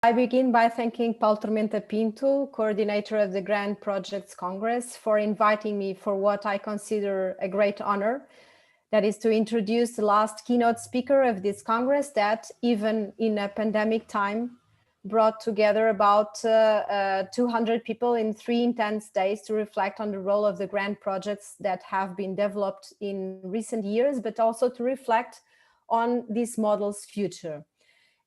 I begin by thanking Paulo Tormenta Pinto, coordinator of the Grand Projects Congress, for inviting me for what I consider a great honor, that is to introduce the last keynote speaker of this Congress that, even in a pandemic time, brought together about 200 people in 3 intense days to reflect on the role of the grand projects that have been developed in recent years, but also to reflect on this model's future.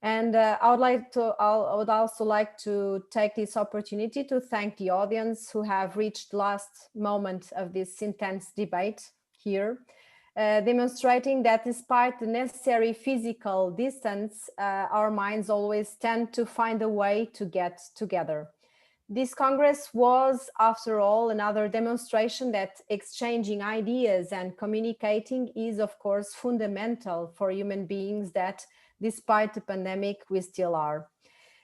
And I would also like to take this opportunity to thank the audience who have reached the last moment of this intense debate here, demonstrating that despite the necessary physical distance, our minds always tend to find a way to get together. This Congress was, after all, another demonstration that exchanging ideas and communicating is, of course, fundamental for human beings, that despite the pandemic, we still are.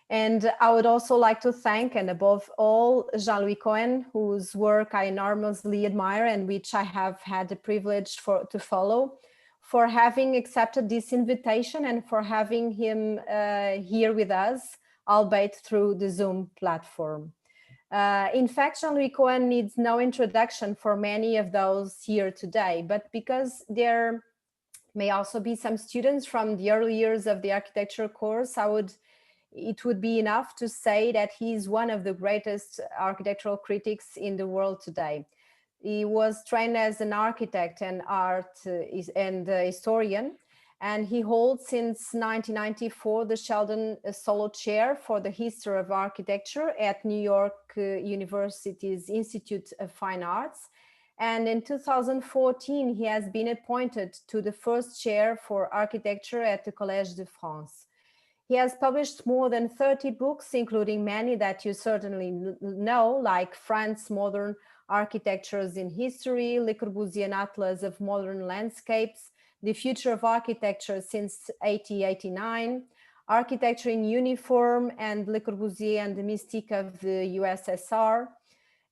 And I would also like to thank, and above all, Jean-Louis Cohen, whose work I enormously admire and which I have had the privilege to follow, for having accepted this invitation and for having him here with us, albeit through the Zoom platform. In fact, Jean-Louis Cohen needs no introduction for many of those here today, but because there may also be some students from the early years of the architecture course, it would be enough to say that he's one of the greatest architectural critics in the world today. He was trained as an architect and historian, and he holds since 1994 the Sheldon Solo Chair for the History of Architecture at New York University's Institute of Fine Arts. And in 2014, he has been appointed to the first chair for architecture at the Collège de France. He has published more than 30 books, including many that you certainly know, like France's Modern Architectures in History, Le Corbusier Atlas of Modern Landscapes, The Future of Architecture Since 1889, Architecture in Uniform, and Le Corbusier and the Mystique of the USSR.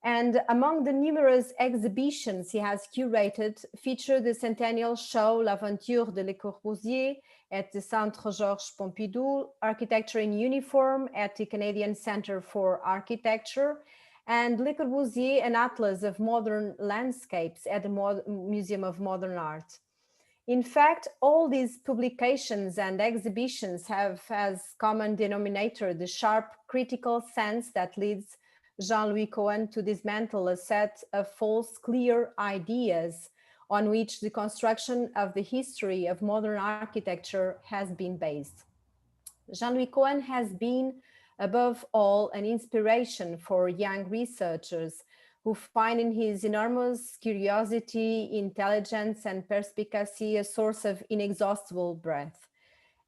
And among the numerous exhibitions he has curated feature the centennial show L'Aventure de Le Corbusier at the Centre Georges Pompidou, Architecture in Uniform at the Canadian Centre for Architecture, and Le Corbusier, an Atlas of Modern Landscapes at the Museum of Modern Art. In fact, all these publications and exhibitions have as common denominator the sharp critical sense that leads Jean-Louis Cohen to dismantle a set of false, clear ideas on which the construction of the history of modern architecture has been based. Jean-Louis Cohen has been, above all, an inspiration for young researchers who find in his enormous curiosity, intelligence, and perspicacy a source of inexhaustible breadth.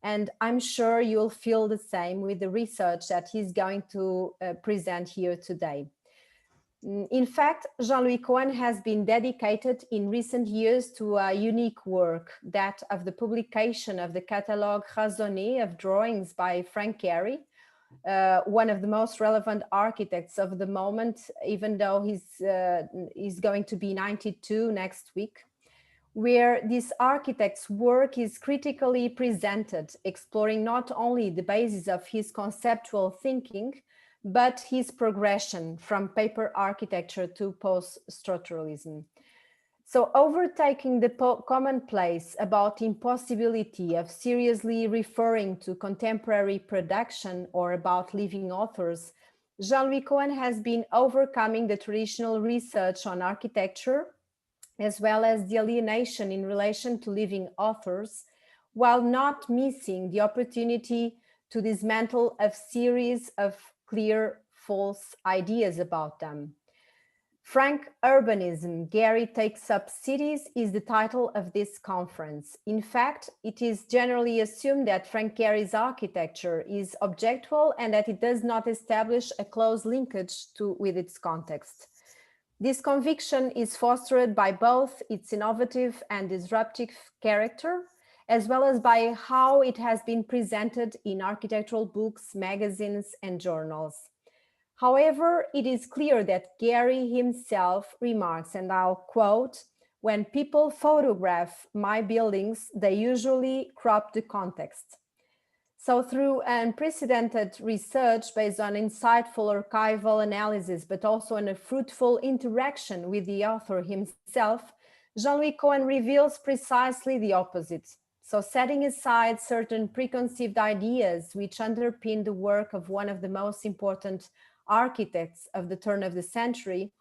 And I'm sure you'll feel the same with the research that he's going to present here today. In fact, Jean-Louis Cohen has been dedicated in recent years to a unique work, that of the publication of the catalogue raisonné of drawings by Frank Gehry, one of the most relevant architects of the moment, even though he's going to be 92 next week, where this architect's work is critically presented, exploring not only the basis of his conceptual thinking, but his progression from paper architecture to post-structuralism. So overtaking the commonplace about the impossibility of seriously referring to contemporary production or about living authors, Jean-Louis Cohen has been overcoming the traditional research on architecture, as well as the alienation in relation to living authors, while not missing the opportunity to dismantle a series of clear false ideas about them. Frank Urbanism, Gehry Takes Up Cities is the title of this conference. In fact, it is generally assumed that Frank Gehry's architecture is objectual and that it does not establish a close linkage with its context. This conviction is fostered by both its innovative and disruptive character, as well as by how it has been presented in architectural books, magazines, and journals. However, it is clear that Gehry himself remarks, and I'll quote, "When people photograph my buildings, they usually crop the context." So through unprecedented research based on insightful archival analysis, but also on a fruitful interaction with the author himself, Jean-Louis Cohen reveals precisely the opposite. So setting aside certain preconceived ideas which underpin the work of one of the most important architects of the turn of the century,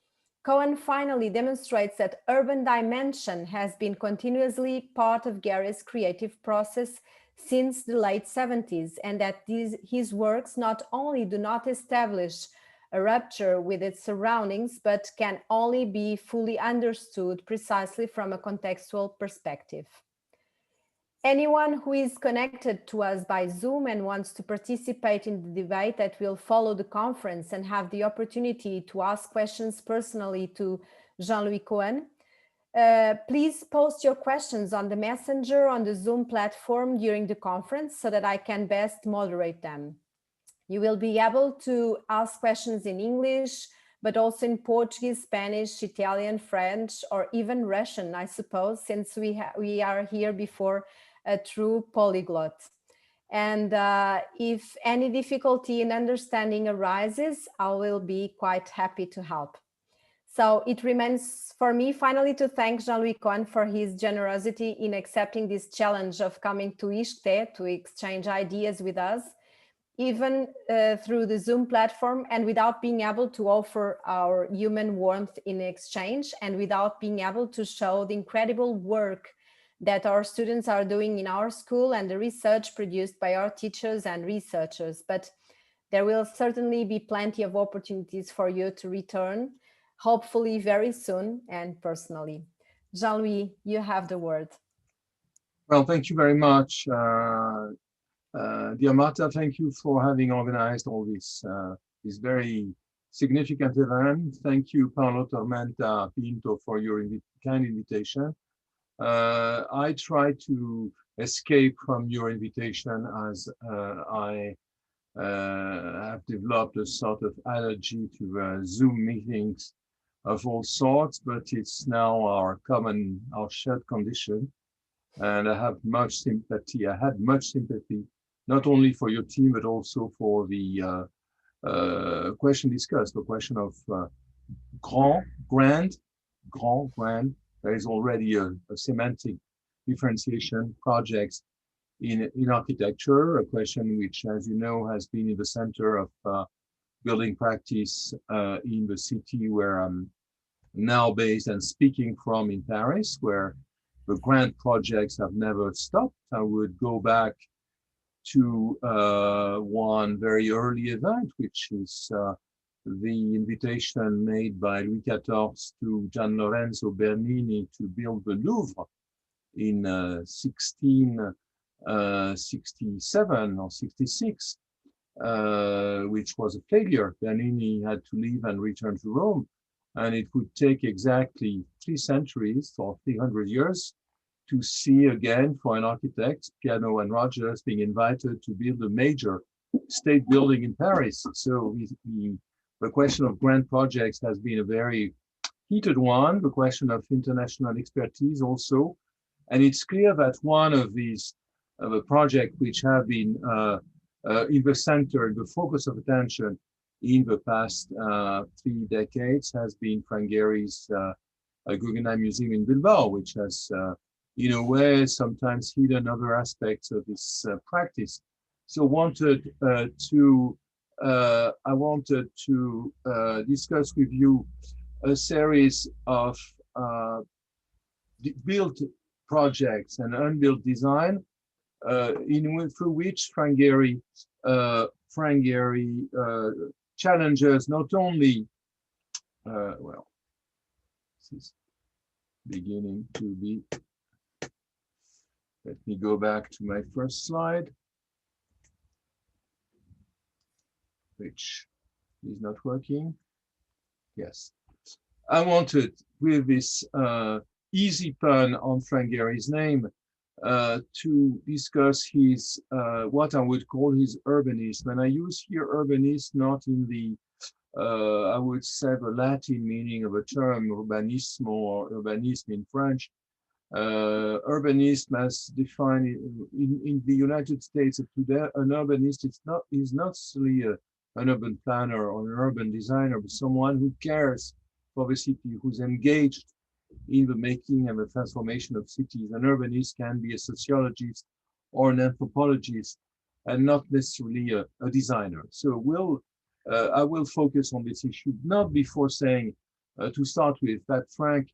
Cohen finally demonstrates that urban dimension has been continuously part of Gehry's creative process since the late 70s, and that his works not only do not establish a rupture with its surroundings, but can only be fully understood precisely from a contextual perspective. Anyone who is connected to us by Zoom and wants to participate in the debate that will follow the conference and have the opportunity to ask questions personally to Jean-Louis Cohen, please post your questions on the messenger on the Zoom platform during the conference so that I can best moderate them. You will be able to ask questions in English, but also in Portuguese, Spanish, Italian, French, or even Russian, I suppose, since we are here before a true polyglot. And if any difficulty in understanding arises, I will be quite happy to help. So it remains for me finally to thank Jean-Louis Cohen for his generosity in accepting this challenge of coming to ISCTE to exchange ideas with us, even through the Zoom platform, and without being able to offer our human warmth in exchange, and without being able to show the incredible work that our students are doing in our school and the research produced by our teachers and researchers. But there will certainly be plenty of opportunities for you to return, hopefully very soon and personally. Jean-Louis, you have the word. Well, thank you very much. Dear Marta, thank you for having organized all this, this very significant event. Thank you, Paulo Tormenta Pinto, for your kind invitation. I try to escape from your invitation as I have developed a sort of allergy to Zoom meetings of all sorts, but it's now our shared condition. And I have much sympathy. I had much sympathy, not only for your team, but also for the question discussed, the question of grand. There is already a semantic differentiation projects in architecture, a question which, as you know, has been in the center of building practice in the city where I'm now based and speaking from in Paris, where the grand projects have never stopped. I would go back to one very early event, which is the invitation made by Louis XIV to Gian Lorenzo Bernini to build the Louvre in 1667 or 66, which was a failure. Bernini had to leave and return to Rome, and it would take exactly 3 centuries or 300 years to see again for an architect, Piano and Rogers, being invited to build a major state building in Paris. So the question of grand projects has been a very heated one, the question of international expertise also. And it's clear that one of these projects which have been in the center, the focus of attention in the past 3 decades has been Frank Gehry's Guggenheim Museum in Bilbao, which has in a way sometimes hidden other aspects of this practice. So I wanted to discuss with you a series of built projects and unbuilt design through which Frank Gehry challenges not only well, this is beginning to be. Let me go back to my first slide, which is not working. Yes. I wanted, with this easy pun on Frank Gehry's name, to discuss his, what I would call his urbanism. And I use here urbanism not in the, I would say, the Latin meaning of a term, urbanismo or urbanisme in French, Urbanism as defined in the United States today, an urbanist is not necessarily an urban planner or an urban designer, but someone who cares for the city, who's engaged in the making and the transformation of cities. An urbanist can be a sociologist or an anthropologist and not necessarily a designer. So I will focus on this issue, not before saying, to start with, that Frank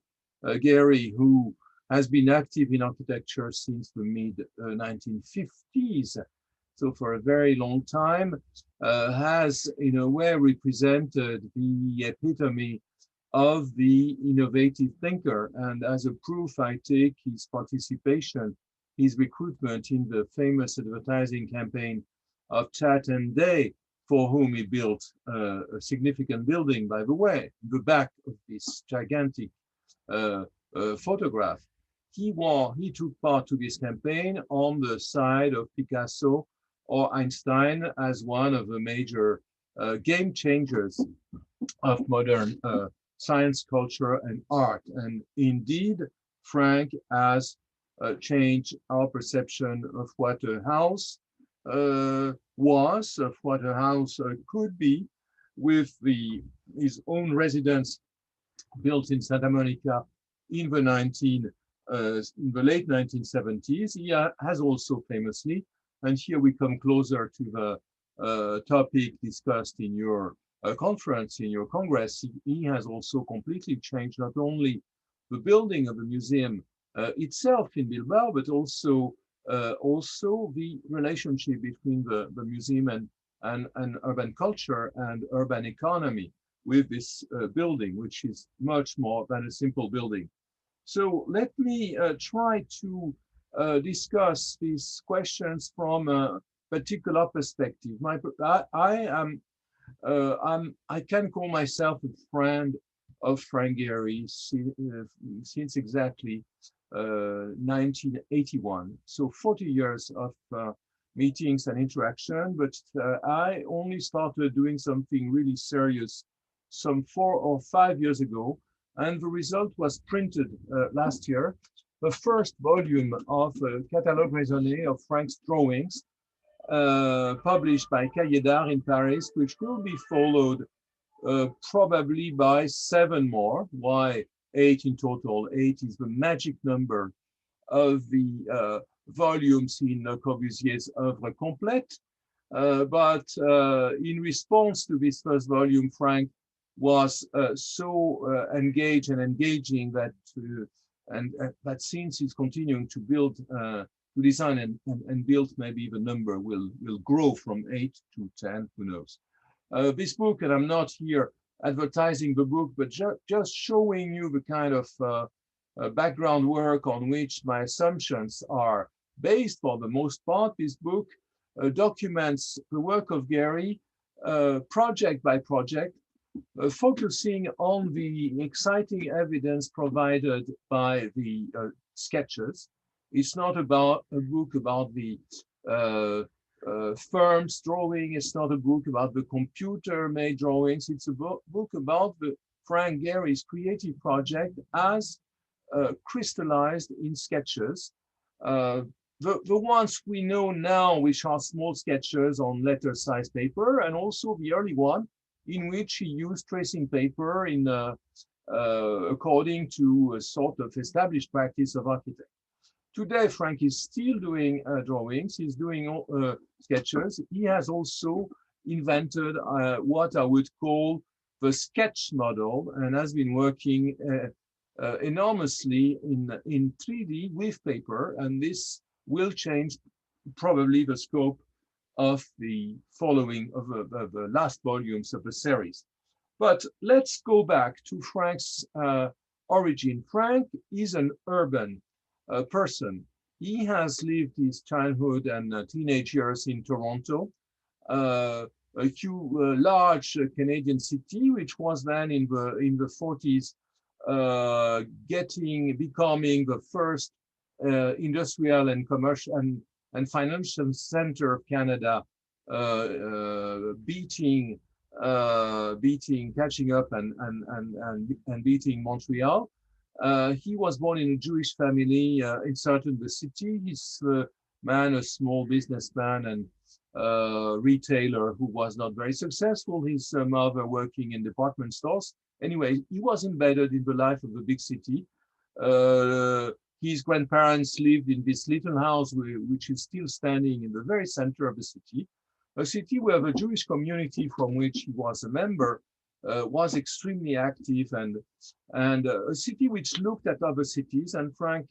Gehry, who has been active in architecture since the mid 1950s, so for a very long time, has in a way represented the epitome of the innovative thinker. And as a proof, I take his participation, his recruitment in the famous advertising campaign of Chat and Day, for whom he built a significant building, by the way, the back of this gigantic photograph. He took part to this campaign on the side of Picasso or Einstein as one of the major game changers of modern science, culture, and art. And indeed, Frank has changed our perception of what a house was, of what a house could be, with his own residence built in Santa Monica in the late 1970s. He has also famously, and here we come closer to the topic discussed in your conference, in your congress, he has also completely changed not only the building of the museum itself in Bilbao, but also the relationship between the museum and urban culture and urban economy with this building, which is much more than a simple building. So let me try to discuss these questions from a particular perspective. I can call myself a friend of Frank Gehry since exactly 1981. So 40 years of meetings and interaction, but I only started doing something really serious some 4 or 5 years ago. And the result was printed last year, the first volume of Catalogue Raisonné of Frank's drawings, published by Cahiers d'Art in Paris, which will be followed probably by 7 more. Why 8 in total? 8 is the magic number of the volumes in Corbusier's Œuvre Complète. But in response to this first volume, Frank was so engaged and engaging that that since he's continuing to build to design and build, maybe the number will grow from 8 to 10, who knows. This book, and I'm not here advertising the book, but just showing you the kind of background work on which my assumptions are based for the most part. This book documents the work of Gehry project by project, focusing on the exciting evidence provided by the sketches. It's not about a book about the firm's drawing. It's not a book about the computer-made drawings. It's a book about the Frank Gehry's creative project as crystallized in sketches. The ones we know now, which are small sketches on letter-sized paper, and also the early one, in which he used tracing paper in according to a sort of established practice of architecture. Today, Frank is still doing drawings. He's doing sketches. He has also invented what I would call the sketch model, and has been working enormously in 3D with paper. And this will change probably the scope of the following of the last volumes of the series. But let's go back to Frank's origin. Frank is an urban person. He has lived his childhood and teenage years in Toronto, a large Canadian city, which was then in the 40s becoming the first industrial and commercial and financial center of Canada, catching up and beating Montreal. He was born in a Jewish family, inserted in the city. His man, a small businessman and retailer who was not very successful. His mother working in department stores. Anyway, he was embedded in the life of the big city. Uh, his grandparents lived in this little house, which is still standing in the very center of the city, a city where the Jewish community from which he was a member was extremely active, and a city which looked at other cities. And Frank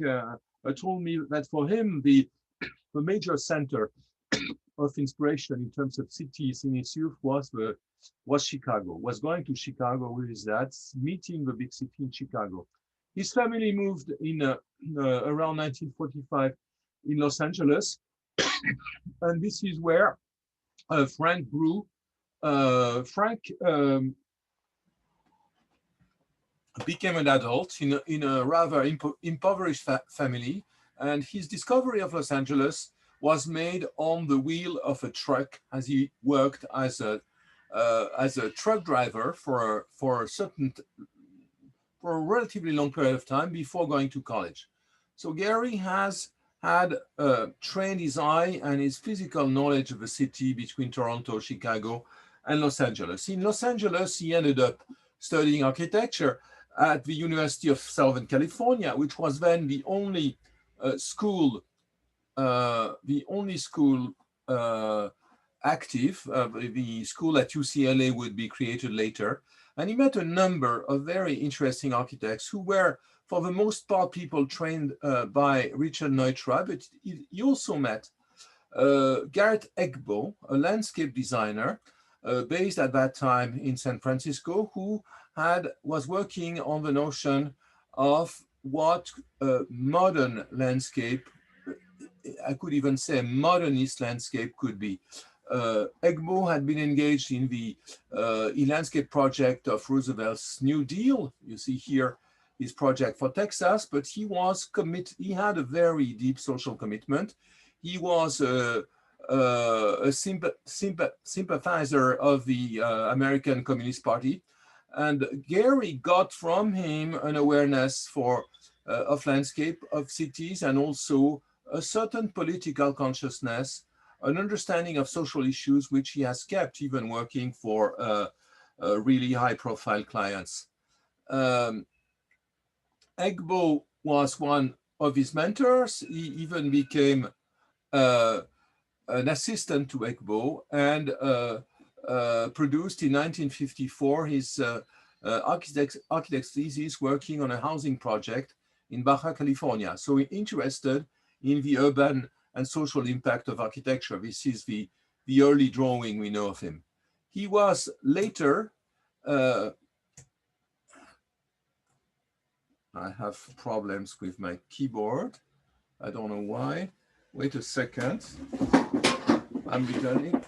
told me that for him, the major center of inspiration in terms of cities in his youth was Chicago, was going to Chicago with his dad, meeting the big city in Chicago. His family moved in around 1945 in Los Angeles, and this is where Frank grew. Frank became an adult in a rather impoverished family, and his discovery of Los Angeles was made on the wheel of a truck as he worked as a truck driver for a relatively long period of time before going to college. So Gehry has had trained his eye and his physical knowledge of the city between Toronto, Chicago, and Los Angeles. In Los Angeles, he ended up studying architecture at the University of Southern California, which was then the only school active. The school at UCLA would be created later. And he met a number of very interesting architects who were, for the most part, people trained by Richard Neutra, but he also met Garrett Egbo, a landscape designer based at that time in San Francisco, who was working on the notion of what modern landscape, I could even say modernist landscape, could be. Egbo had been engaged in the landscape project of Roosevelt's New Deal. You see here his project for Texas, but he was he had a very deep social commitment. He was a sympathizer of the American Communist Party, and Gehry got from him an awareness of landscape, of cities, and also a certain political consciousness, an understanding of social issues, which he has kept even working for really high-profile clients. Egbo was one of his mentors. He even became an assistant to Egbo and produced in 1954 his architect's thesis working on a housing project in Baja California. So interested in the urban and social impact of architecture. This is the early drawing we know of him. He was later, I have problems with my keyboard. I don't know why. Wait a second. I'm returning.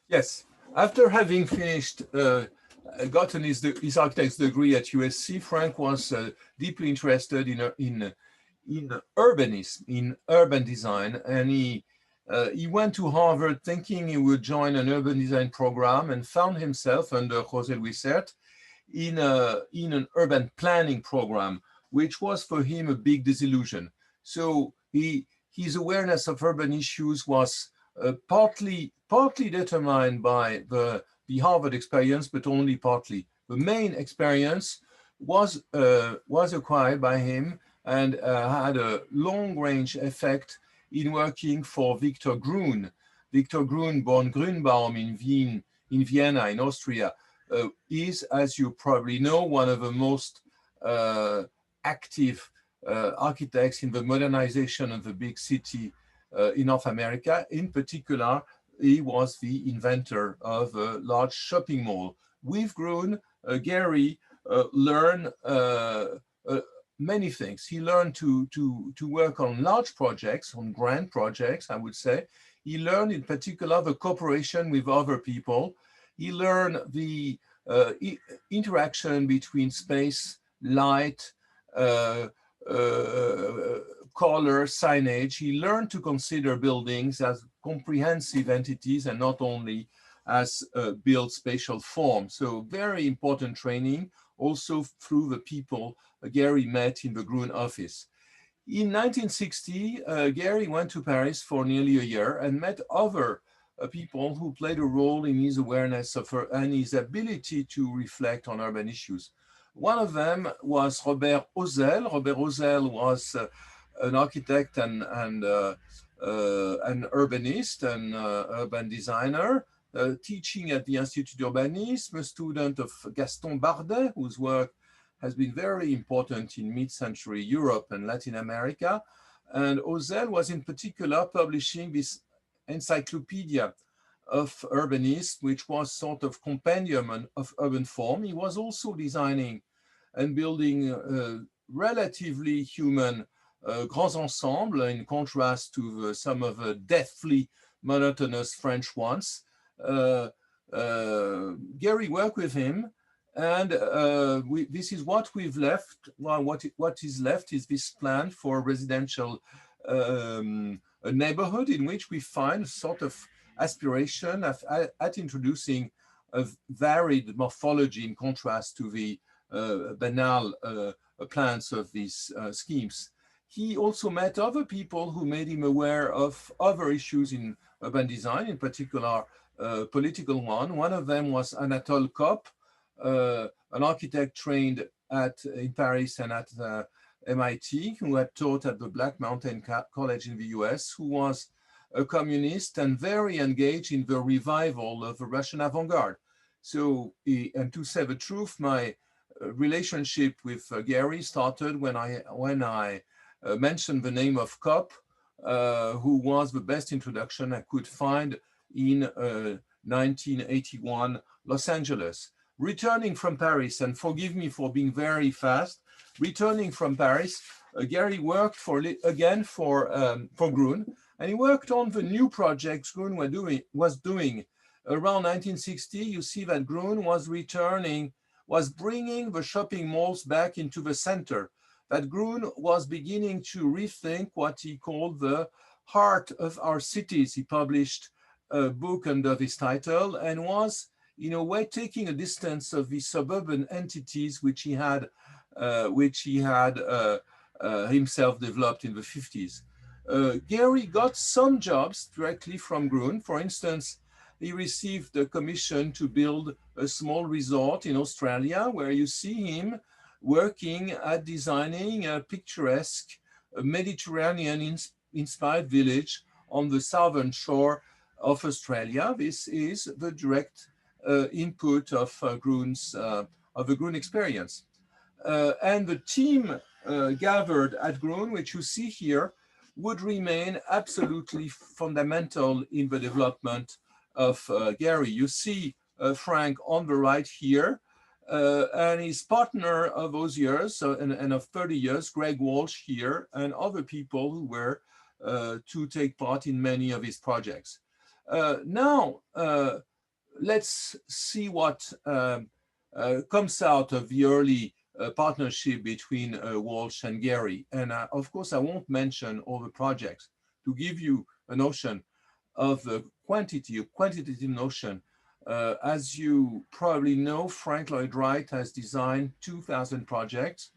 Yes, after having finished, gotten his architect's degree at USC, Frank was deeply interested in urbanism, in urban design, and he went to Harvard thinking he would join an urban design program, and found himself under José Luis Sert in an urban planning program, which was for him a big disillusion. So his awareness of urban issues was partly determined by the Harvard experience, but only partly. The main experience was acquired by him and had a long-range effect in working for Victor Grün. Victor Grün, born Grünbaum in Vienna, in Austria, is, as you probably know, one of the most active architects in the modernization of the big city in North America. In particular, he was the inventor of a large shopping mall. With Grün, Gehry learned many things. He learned to work on large projects, on grand projects, I would say. He learned in particular the cooperation with other people. He learned the interaction between space, light, uh, uh, color, signage. He learned to consider buildings as comprehensive entities and not only as built spatial form. So very important training also through the people Gehry met in the Gruen office. In 1960, Gehry went to Paris for nearly a year and met other people who played a role in his awareness of and his ability to reflect on urban issues. One of them was Robert Ozel. Robert Ozel was an architect and an urbanist and urban designer, teaching at the Institut d'Urbanisme, a student of Gaston Bardet, whose work has been very important in mid-century Europe and Latin America. And Ozel was in particular publishing this encyclopedia of urbanism, which was sort of compendium of urban form. He was also designing and building relatively human grands ensembles, in contrast to some of the deathly monotonous French ones. Gehry worked with him, and this is what we've left. Well, what is left is this plan for residential a neighborhood in which we find sort of aspiration at introducing a varied morphology in contrast to the banal plans of these schemes. He also met other people who made him aware of other issues in urban design, in particular political one. One of them was Anatole Kopp, an architect trained in Paris and at MIT, who had taught at the Black Mountain College in the US, who was a communist and very engaged in the revival of the Russian avant-garde. So, and to say the truth, my relationship with Gehry started when I mentioned the name of Kopp, who was the best introduction I could find in 1981 Los Angeles. Returning from Paris, and forgive me for being very fast, returning from Paris, Gehry worked again for Gruen, and he worked on the new projects Gruen was doing. Around 1960, you see that Gruen was bringing the shopping malls back into the center, that Gruen was beginning to rethink what he called the heart of our cities. He published a book under this title and was, in a way, taking a distance of the suburban entities which he had himself developed in the 50s. Gehry got some jobs directly from Gruen. For instance, he received a commission to build a small resort in Australia, where you see him working at designing a picturesque Mediterranean-inspired village on the southern shore of Australia. This is the direct input of the Gruen experience. And the team gathered at Gruen, which you see here, would remain absolutely fundamental in the development of Gehry. You see Frank on the right here, and his partner of those years and of 30 years, Greg Walsh here, and other people who were to take part in many of his projects. Now, let's see what comes out of the early partnership between Walsh and Gehry. And of course, I won't mention all the projects. To give you a notion of the quantitative notion, as you probably know, Frank Lloyd Wright has designed 2,000 projects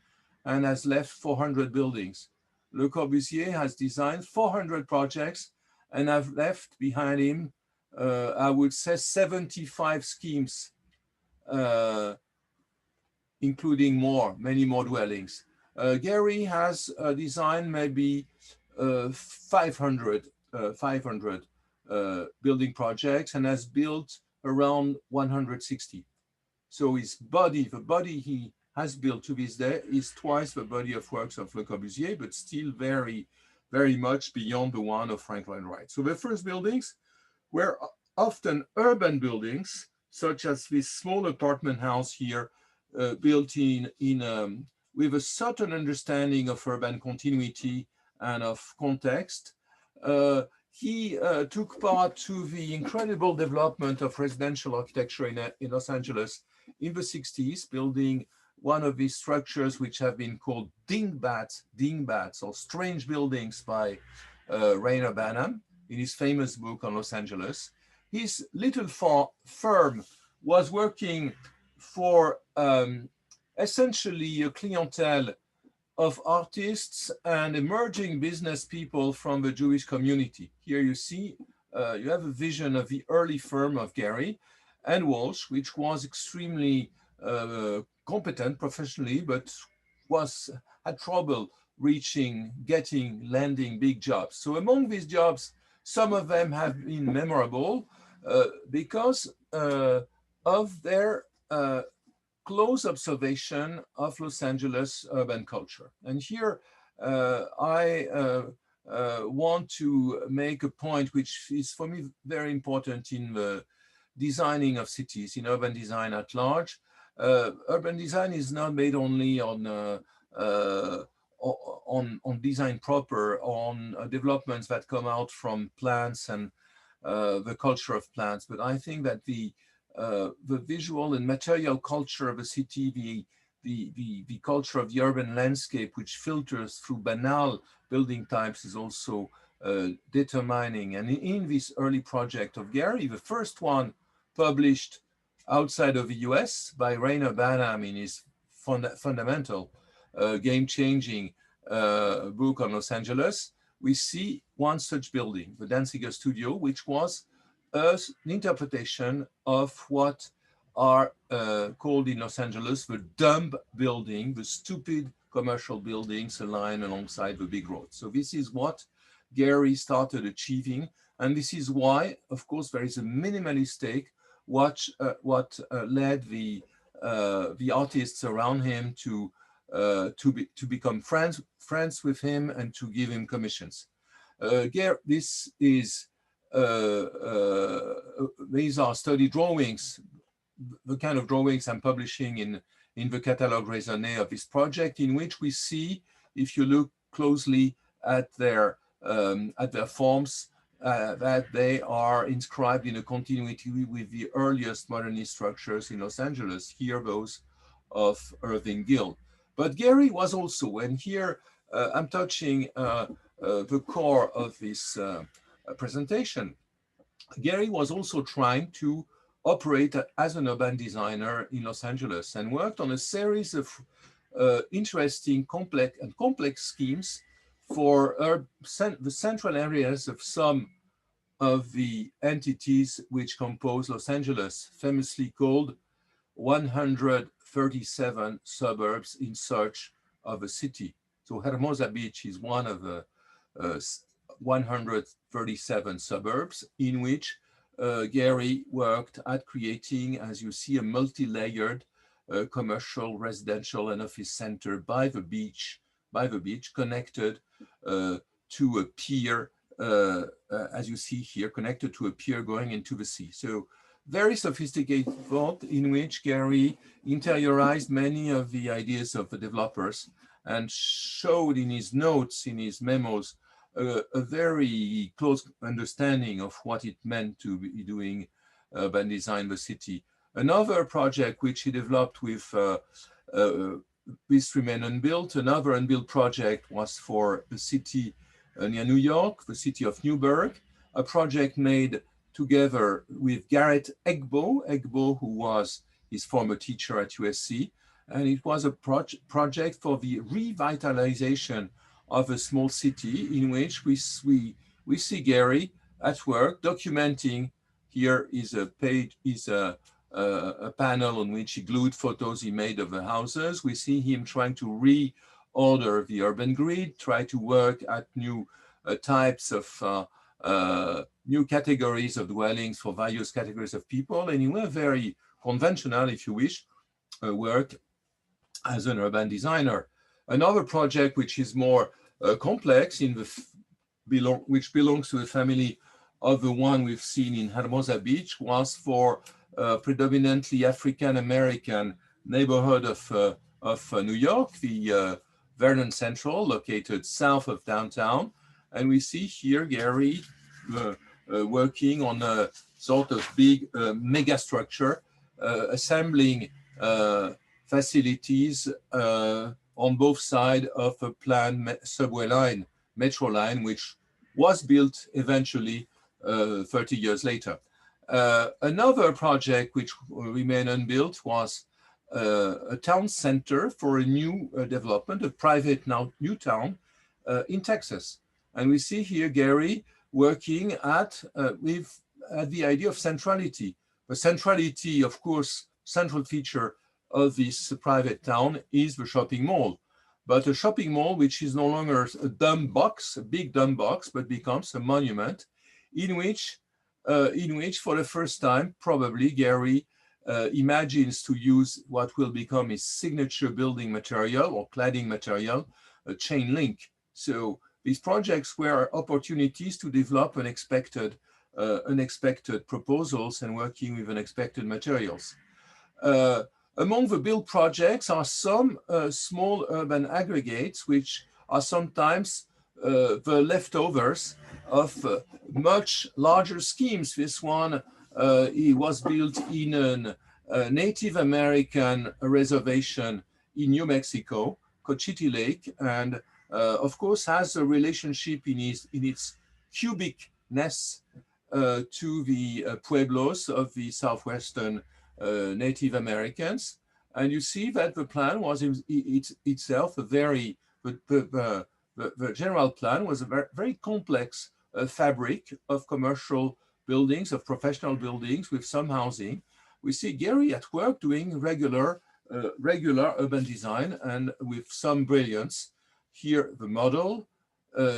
and has left 400 buildings. Le Corbusier has designed 400 projects and have left behind him, I would say, 75 schemes, including many more dwellings. Gehry has designed maybe 500 building projects and has built around 160. So his body, the body he has built to this day, is twice the body of works of Le Corbusier, but still very, very much beyond the one of Frank Lloyd Wright. So the first buildings were often urban buildings, such as this small apartment house here, built in with a certain understanding of urban continuity and of context. He took part to the incredible development of residential architecture in Los Angeles in the 60s, building one of these structures which have been called dingbats, or strange buildings by Rhein in his famous book on Los Angeles. His little firm was working for essentially a clientele of artists and emerging business people from the Jewish community. Here you see, you have a vision of the early firm of Gehry and Walsh, which was extremely competent professionally, but had trouble landing big jobs. So among these jobs, some of them have been memorable because of their close observation of Los Angeles urban culture. And here I want to make a point which is for me very important in the designing of cities, in urban design at large. Urban design is not made only on design proper, on developments that come out from plants and the culture of plants, but I think that the visual and material culture of a city, the culture of the urban landscape, which filters through banal building types, is also determining. And in this early project of Gehry, the first one published outside of the US by Rainer Banham in his fundamental, game-changing book on Los Angeles, we see one such building, the Danziger Studio, which was an interpretation of what are called in Los Angeles the dumb building, the stupid commercial buildings aligned alongside the big roads. So this is what Gehry started achieving, and this is why, of course, there is a minimalist take, what led the artists around him to become friends with him and to give him commissions. This is these are study drawings, the kind of drawings I'm publishing in the catalogue raisonné of this project, in which we see, if you look closely at their forms, that they are inscribed in a continuity with the earliest modernist structures in Los Angeles, here those of Irving Gill. But Gehry was also, and here I'm touching the core of this presentation, Gehry was also trying to operate as an urban designer in Los Angeles and worked on a series of interesting, complex schemes for the central areas of some of the entities which compose Los Angeles, famously called 137 suburbs in search of a city. So Hermosa Beach is one of the 137 suburbs in which Gehry worked at creating, as you see, a multi-layered commercial, residential, and office center by the beach, connected to a pier, as you see here, connected to a pier going into the sea. So very sophisticated thought in which Gehry interiorized many of the ideas of the developers and showed in his notes, in his memos, a very close understanding of what it meant to be doing urban design the city. Another project which he developed with this remain unbuilt, another unbuilt project was for the city near New York, the city of Newburgh, a project made together with Garrett Egbo, who was his former teacher at USC. And it was a project for the revitalization of a small city in which we see Gehry at work documenting. Here is a page, a panel on which he glued photos he made of the houses. We see him trying to reorder the urban grid, try to work at new types of new categories of dwellings for various categories of people. And he was very conventional, if you wish, work as an urban designer. Another project which is more complex, which belongs to the family of the one we've seen in Hermosa Beach, was for predominantly African-American neighborhood of of New York, the Vernon Central, located south of downtown. And we see here Gehry working on a sort of big mega structure, assembling facilities on both sides of a planned subway line, metro line, which was built eventually 30 years later. Another project which remained unbuilt was a town center for a new development, a private new town in Texas. And we see here Gehry working at the idea of centrality. The centrality, of course, central feature of this private town is the shopping mall. But a shopping mall which is no longer a dumb box, a big dumb box, but becomes a monument in which for the first time, probably Gehry imagines to use what will become his signature building material or cladding material, a chain link. So these projects were opportunities to develop unexpected proposals and working with unexpected materials. Among the build projects are some small urban aggregates, which are sometimes the leftovers of much larger schemes. This one it was built in a Native American reservation in New Mexico, Cochiti Lake, and of course has a relationship in its cubicness to the pueblos of the southwestern Native Americans. And you see that the plan was itself a very, the general plan was a very complex fabric of commercial buildings, of professional buildings with some housing. We see Gehry at work doing regular urban design and with some brilliance. Here the model,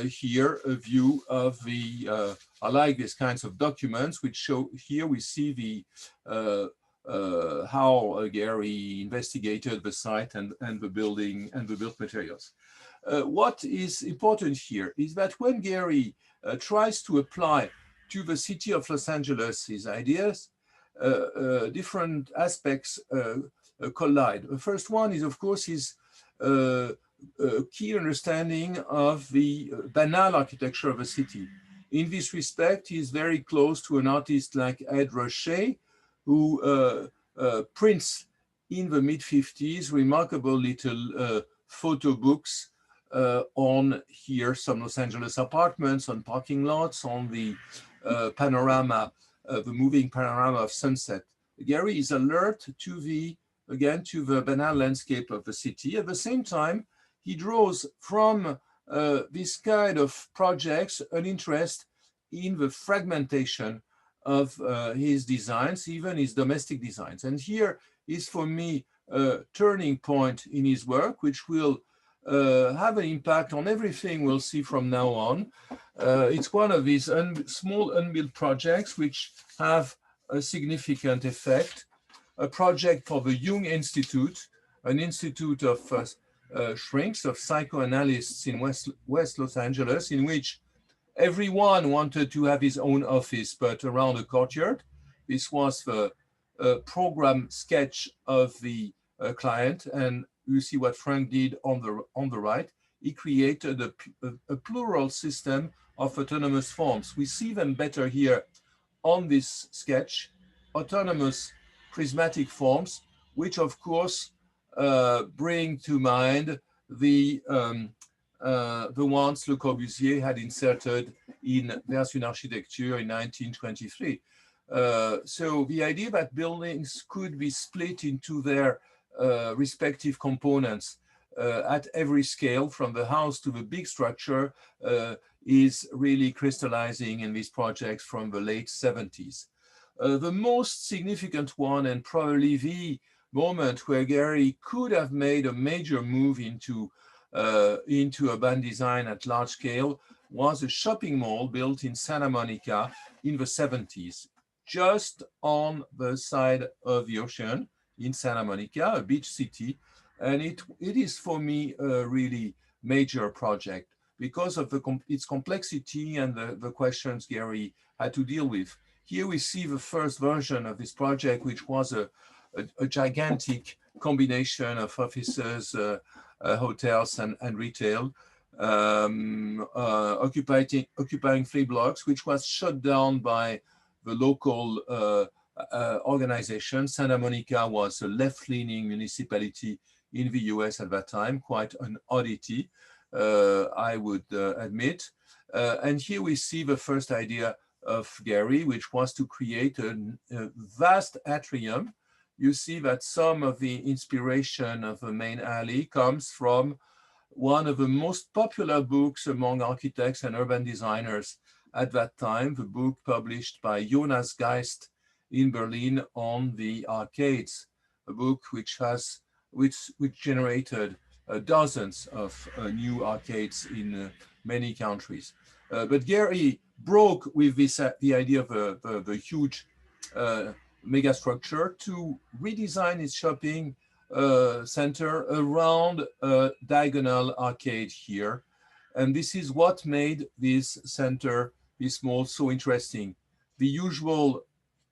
here a view of the, I like these kinds of documents which show, here we see the, how Gehry investigated the site and the building and the built materials. What is important here is that when Gehry tries to apply to the city of Los Angeles his ideas, different aspects collide. The first one is, of course, his key understanding of the banal architecture of a city. In this respect, he is very close to an artist like Ed Ruscha, who prints in the mid-50s remarkable little photo books on here some Los Angeles apartments, on parking lots, on the panorama, the moving panorama of sunset. Gehry is alert to the, again, to the banal landscape of the city. At the same time, he draws from this kind of projects an interest in the fragmentation of his designs, even his domestic designs. And here is, for me, a turning point in his work, which will have an impact on everything we'll see from now on. It's one of these small unbuilt projects which have a significant effect. A project for the Jung Institute, an institute of shrinks, of psychoanalysts in West Los Angeles, in which everyone wanted to have his own office, but around a courtyard. This was the program sketch of the client, and you see what Frank did on the right. He created a plural system of autonomous forms. We see them better here on this sketch, autonomous prismatic forms, which of course bring to mind the ones Le Corbusier had inserted in Vers une Architecture in 1923. So the idea that buildings could be split into their respective components at every scale, from the house to the big structure, is really crystallizing in these projects from the late 70s. The most significant one, and probably the moment where Gehry could have made a major move into urban design at large scale, was a shopping mall built in Santa Monica in the 70s, just on the side of the ocean in Santa Monica, a beach city. And it is, for me, a really major project because of its complexity and the questions Gehry had to deal with. Here we see the first version of this project, which was a gigantic combination of offices, hotels, and retail, occupying 3 blocks, which was shut down by the local organization. Santa Monica was a left-leaning municipality in the US at that time, quite an oddity, I would admit. And here we see the first idea of Gehry, which was to create a vast atrium. You see that some of the inspiration of the main alley comes from one of the most popular books among architects and urban designers at that time, the book published by Jonas Geist in Berlin on the arcades, a book which generated dozens of new arcades in many countries. But Gehry broke with this the idea of the huge megastructure to redesign its shopping center around a diagonal arcade here. And this is what made this center, this mall, so interesting. The usual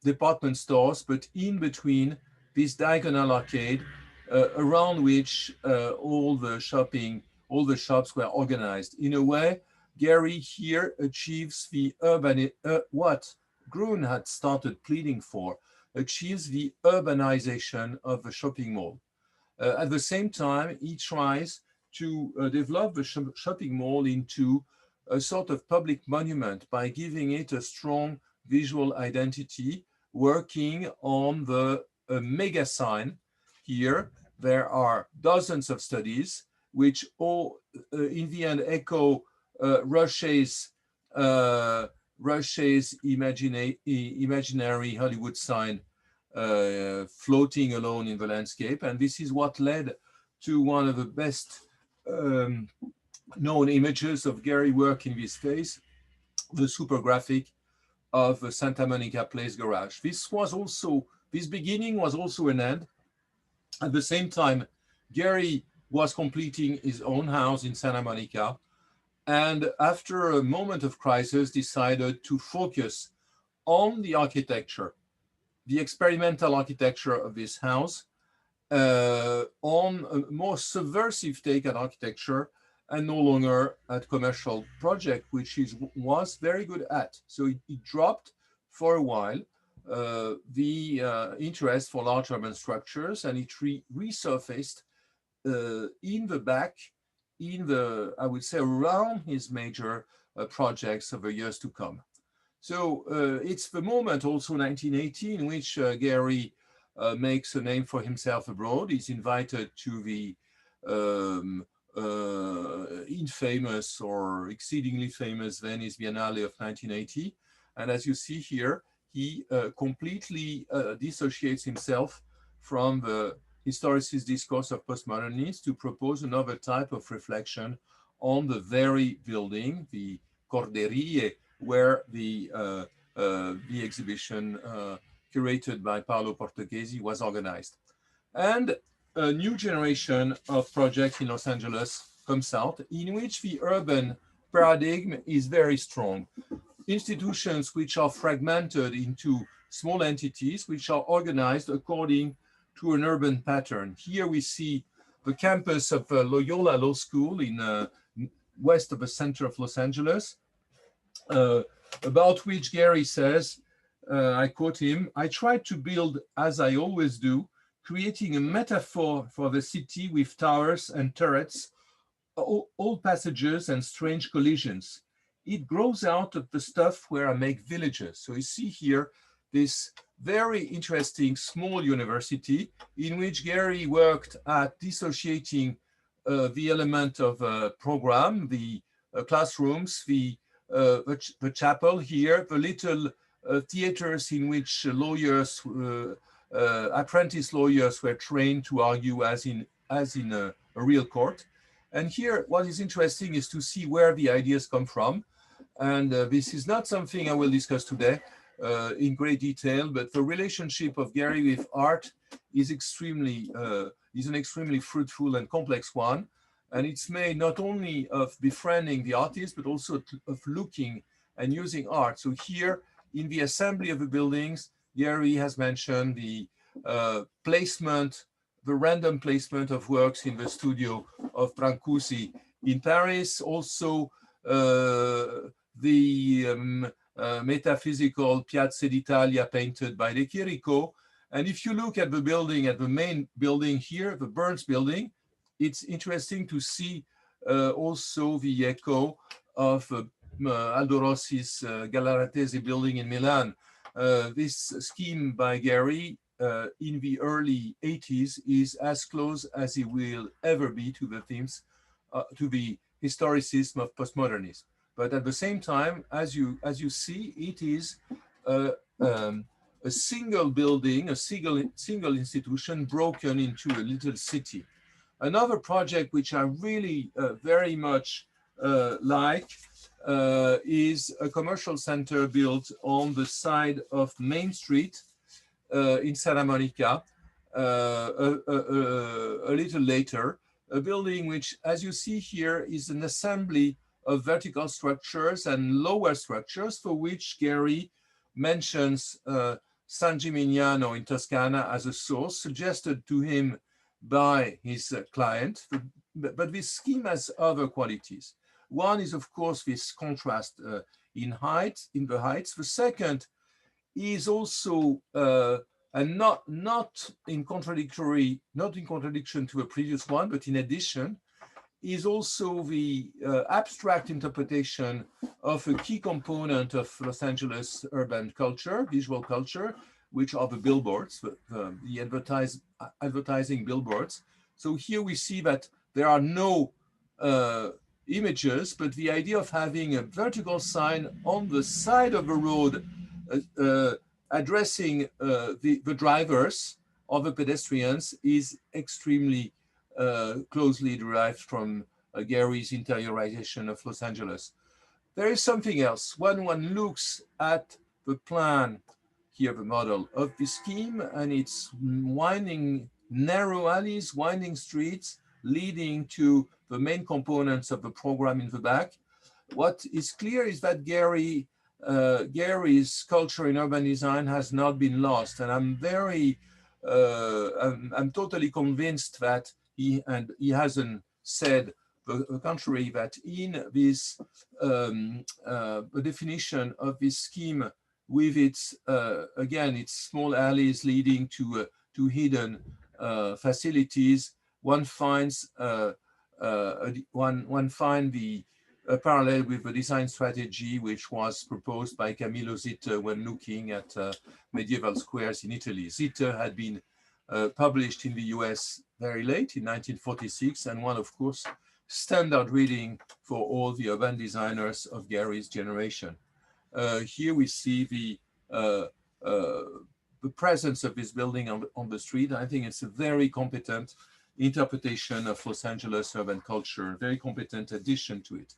department stores, but in between this diagonal arcade around which all the shops were organized. In a way, Gehry here achieves the what Grun had started pleading for, achieves the urbanization of the shopping mall. At the same time, he tries to develop the shopping mall into a sort of public monument by giving it a strong visual identity, working on the mega sign. Here, there are dozens of studies which all in the end echo Roche's imaginary Hollywood sign floating alone in the landscape. And this is what led to one of the best known images of Gehry work in this phase, the super graphic of the Santa Monica Place garage. This beginning was also an end. At the same time, Gehry was completing his own house in Santa Monica, and after a moment of crisis, decided to focus on the architecture, the experimental architecture of this house, on a more subversive take at architecture, and no longer at commercial project, which he was very good at. So it dropped for a while the interest for large urban structures, and it resurfaced in the back, I would say, around his major projects of the years to come. So it's the moment also 1980 in which Gehry makes a name for himself abroad. He's invited to the infamous or exceedingly famous Venice Biennale of 1980. And as you see here, he completely dissociates himself from the historicist discourse of postmodernists to propose another type of reflection on the very building, the Corderie, where the exhibition curated by Paulo Portoghesi was organized. And a new generation of projects in Los Angeles comes out, in which the urban paradigm is very strong. Institutions which are fragmented into small entities, which are organized according to an urban pattern. Here we see the campus of Loyola Law School in west of the center of Los Angeles, about which Gehry says, I quote him, "I tried to build as I always do, creating a metaphor for the city with towers and turrets, old passages and strange collisions. It grows out of the stuff where I make villages." So you see here this very interesting small university in which Gehry worked at dissociating the element of a program, the classrooms, the chapel here, the little theaters in which lawyers, apprentice lawyers were trained to argue as in a real court. And here, what is interesting is to see where the ideas come from. And this is not something I will discuss today in great detail, but the relationship of Gehry with art is an extremely fruitful and complex one. And it's made not only of befriending the artist, but also of looking and using art. So here, in the assembly of the buildings, Gehry has mentioned the placement the random placement of works in the studio of Brancusi in Paris, also the metaphysical Piazza d'Italia painted by De Chirico. And if you look at the building, at the main building here, the Burns building, it's interesting to see also the echo of Aldo Rossi's Galaratese building in Milan. This scheme by Gehry in the early 80s is as close as it will ever be to the themes, to the historicism of postmodernism. But at the same time, as you see, it is a single building, a single institution broken into a little city. Another project which I really very much like is a commercial center built on the side of Main Street in Santa Monica a little later, a building which, as you see here, is an assembly of vertical structures and lower structures for which Gehry mentions San Gimignano in Toscana as a source suggested to him by his client. But this scheme has other qualities. One is, of course, this contrast in the heights. The second is also and not in contradiction to the previous one, but in addition, is also the abstract interpretation of a key component of Los Angeles urban culture, visual culture, which are the billboards, the advertising billboards. So here we see that there are no images, but the idea of having a vertical sign on the side of a road addressing the drivers or the pedestrians is extremely closely derived from Gehry's interiorization of Los Angeles. There is something else. When one looks at the plan, here the model of the scheme, and its winding, narrow alleys, winding streets leading to the main components of the program in the back, what is clear is that Gehry's culture in urban design has not been lost. And I'm totally convinced that he hasn't said the contrary, that in this the definition of this scheme with its again its small alleys leading to hidden facilities, one finds the parallel with the design strategy which was proposed by Camillo Sitte when looking at medieval squares in Italy. Sitte had been published in the US very late in 1946, and one, of course, standard reading for all the urban designers of Gehry's generation. Here we see the presence of this building on the street. I think it's a very competent interpretation of Los Angeles urban culture, very competent addition to it.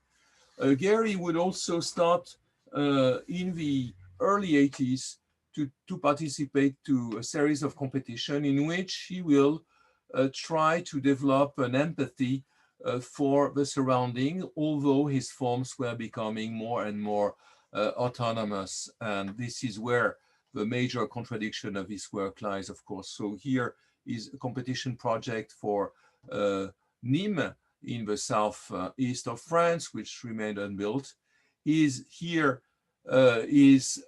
Gehry would also start in the early 80s to participate to a series of competition in which he will try to develop an empathy for the surrounding, although his forms were becoming more and more autonomous. And this is where the major contradiction of his work lies, of course. So here is a competition project for Nîmes in the southeast of France, which remained unbuilt. Is here is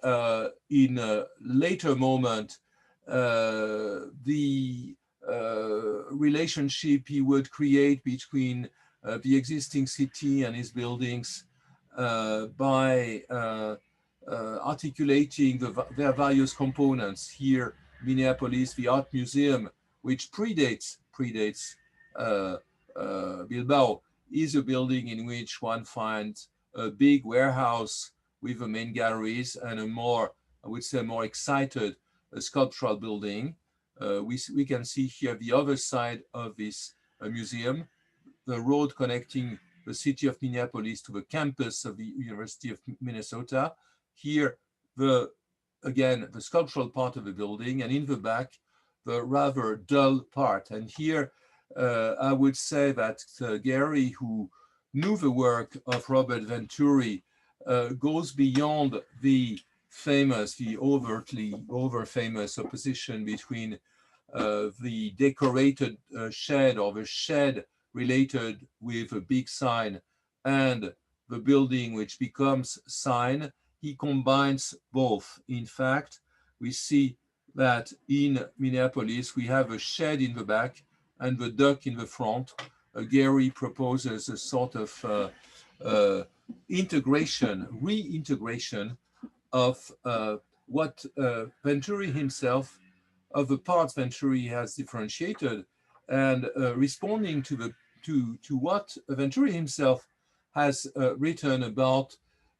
in a later moment the relationship he would create between the existing city and his buildings by articulating their various components. Here, Minneapolis, the art museum, which predates Bilbao, is a building in which one finds a big warehouse with the main galleries and a more, I would say, more excited sculptural building. We can see here the other side of this museum, the road connecting the city of Minneapolis to the campus of the University of Minnesota. Here, again, the sculptural part of the building, and in the back, the rather dull part. And here, I would say that Gehry, who knew the work of Robert Venturi, goes beyond the famous, the over famous opposition between the decorated shed, or the shed related with a big sign, and the building which becomes sign. He combines both. In fact, we see that in Minneapolis, we have a shed in the back and the duck in the front. Gehry proposes a sort of integration, reintegration of what Venturi himself, of the parts Venturi has differentiated, and responding to what Venturi himself has written about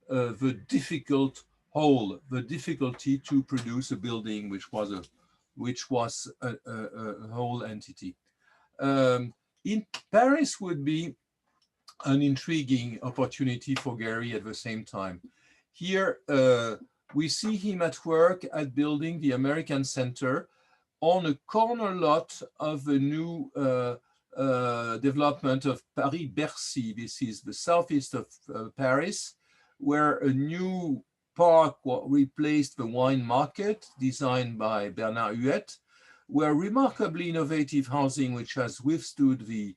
the difficult whole, the difficulty to produce a building which was a whole entity. In Paris would be an intriguing opportunity for Gehry at the same time. Here we see him at work at building the American Center on a corner lot of the new development of Paris-Bercy. This is the southeast of Paris, where a new park replaced the wine market designed by Bernard Huet, where remarkably innovative housing, which has withstood the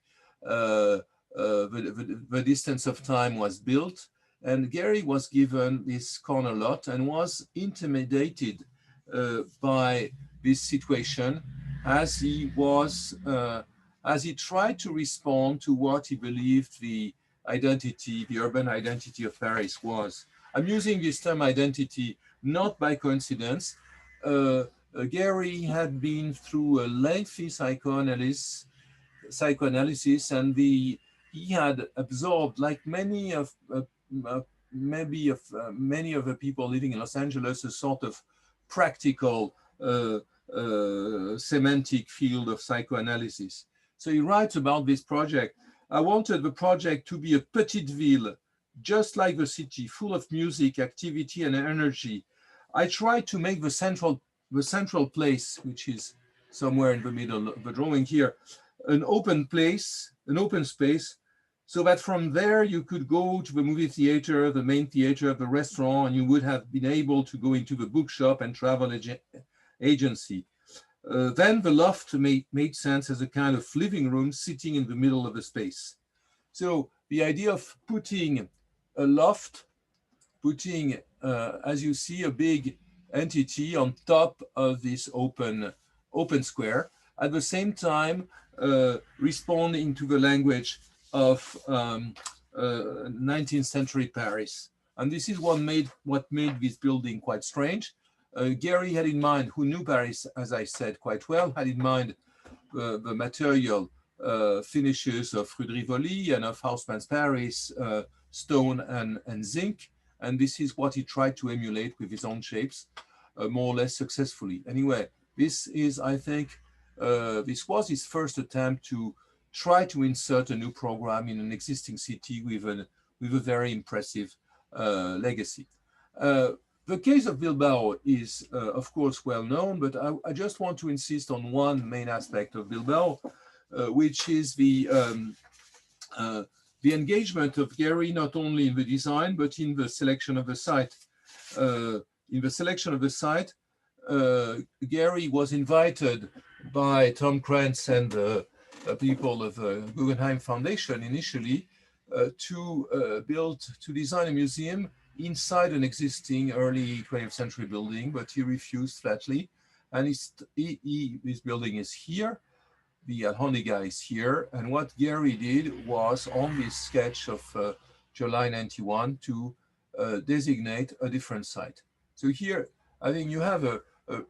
distance of time, was built. And Gehry was given this corner lot and was intimidated by this situation as he tried to respond to what he believed the identity, the urban identity of Paris was. I'm using this term identity not by coincidence. Gehry had been through a lengthy psychoanalysis, and he had absorbed, like many of many of the people living in Los Angeles, a sort of practical semantic field of psychoanalysis. So he writes about this project. I wanted the project to be a petite ville, just like the city, full of music, activity, and energy. I tried to make the central place, which is somewhere in the middle of the drawing here, an open place, an open space, so that from there you could go to the movie theater, the main theater, the restaurant, and you would have been able to go into the bookshop and travel agency. Then the loft made sense as a kind of living room sitting in the middle of the space. So the idea of putting a loft, as you see, a big entity on top of this open square, at the same time responding to the language of 19th century Paris. And this is what made this building quite strange. Gehry had in mind, who knew Paris, as I said, quite well, had in mind the material finishes of Rue de Rivoli and of Haussmann's Paris, stone and zinc. And this is what he tried to emulate with his own shapes, more or less successfully. Anyway, this is, I think, this was his first attempt to try to insert a new program in an existing city with a very impressive legacy. The case of Bilbao is, of course, well known, but I just want to insist on one main aspect of Bilbao, which is the engagement of Gehry not only in the design, but in the selection of the site. In the selection of the site, Gehry was invited by Tom Krantz and the people of the Guggenheim Foundation initially to design a museum inside an existing early 20th century building, but he refused flatly. And his building is here, the Alhóndiga is here. And what Gehry did was, on this sketch of July 91, to designate a different site. So here, I think you have a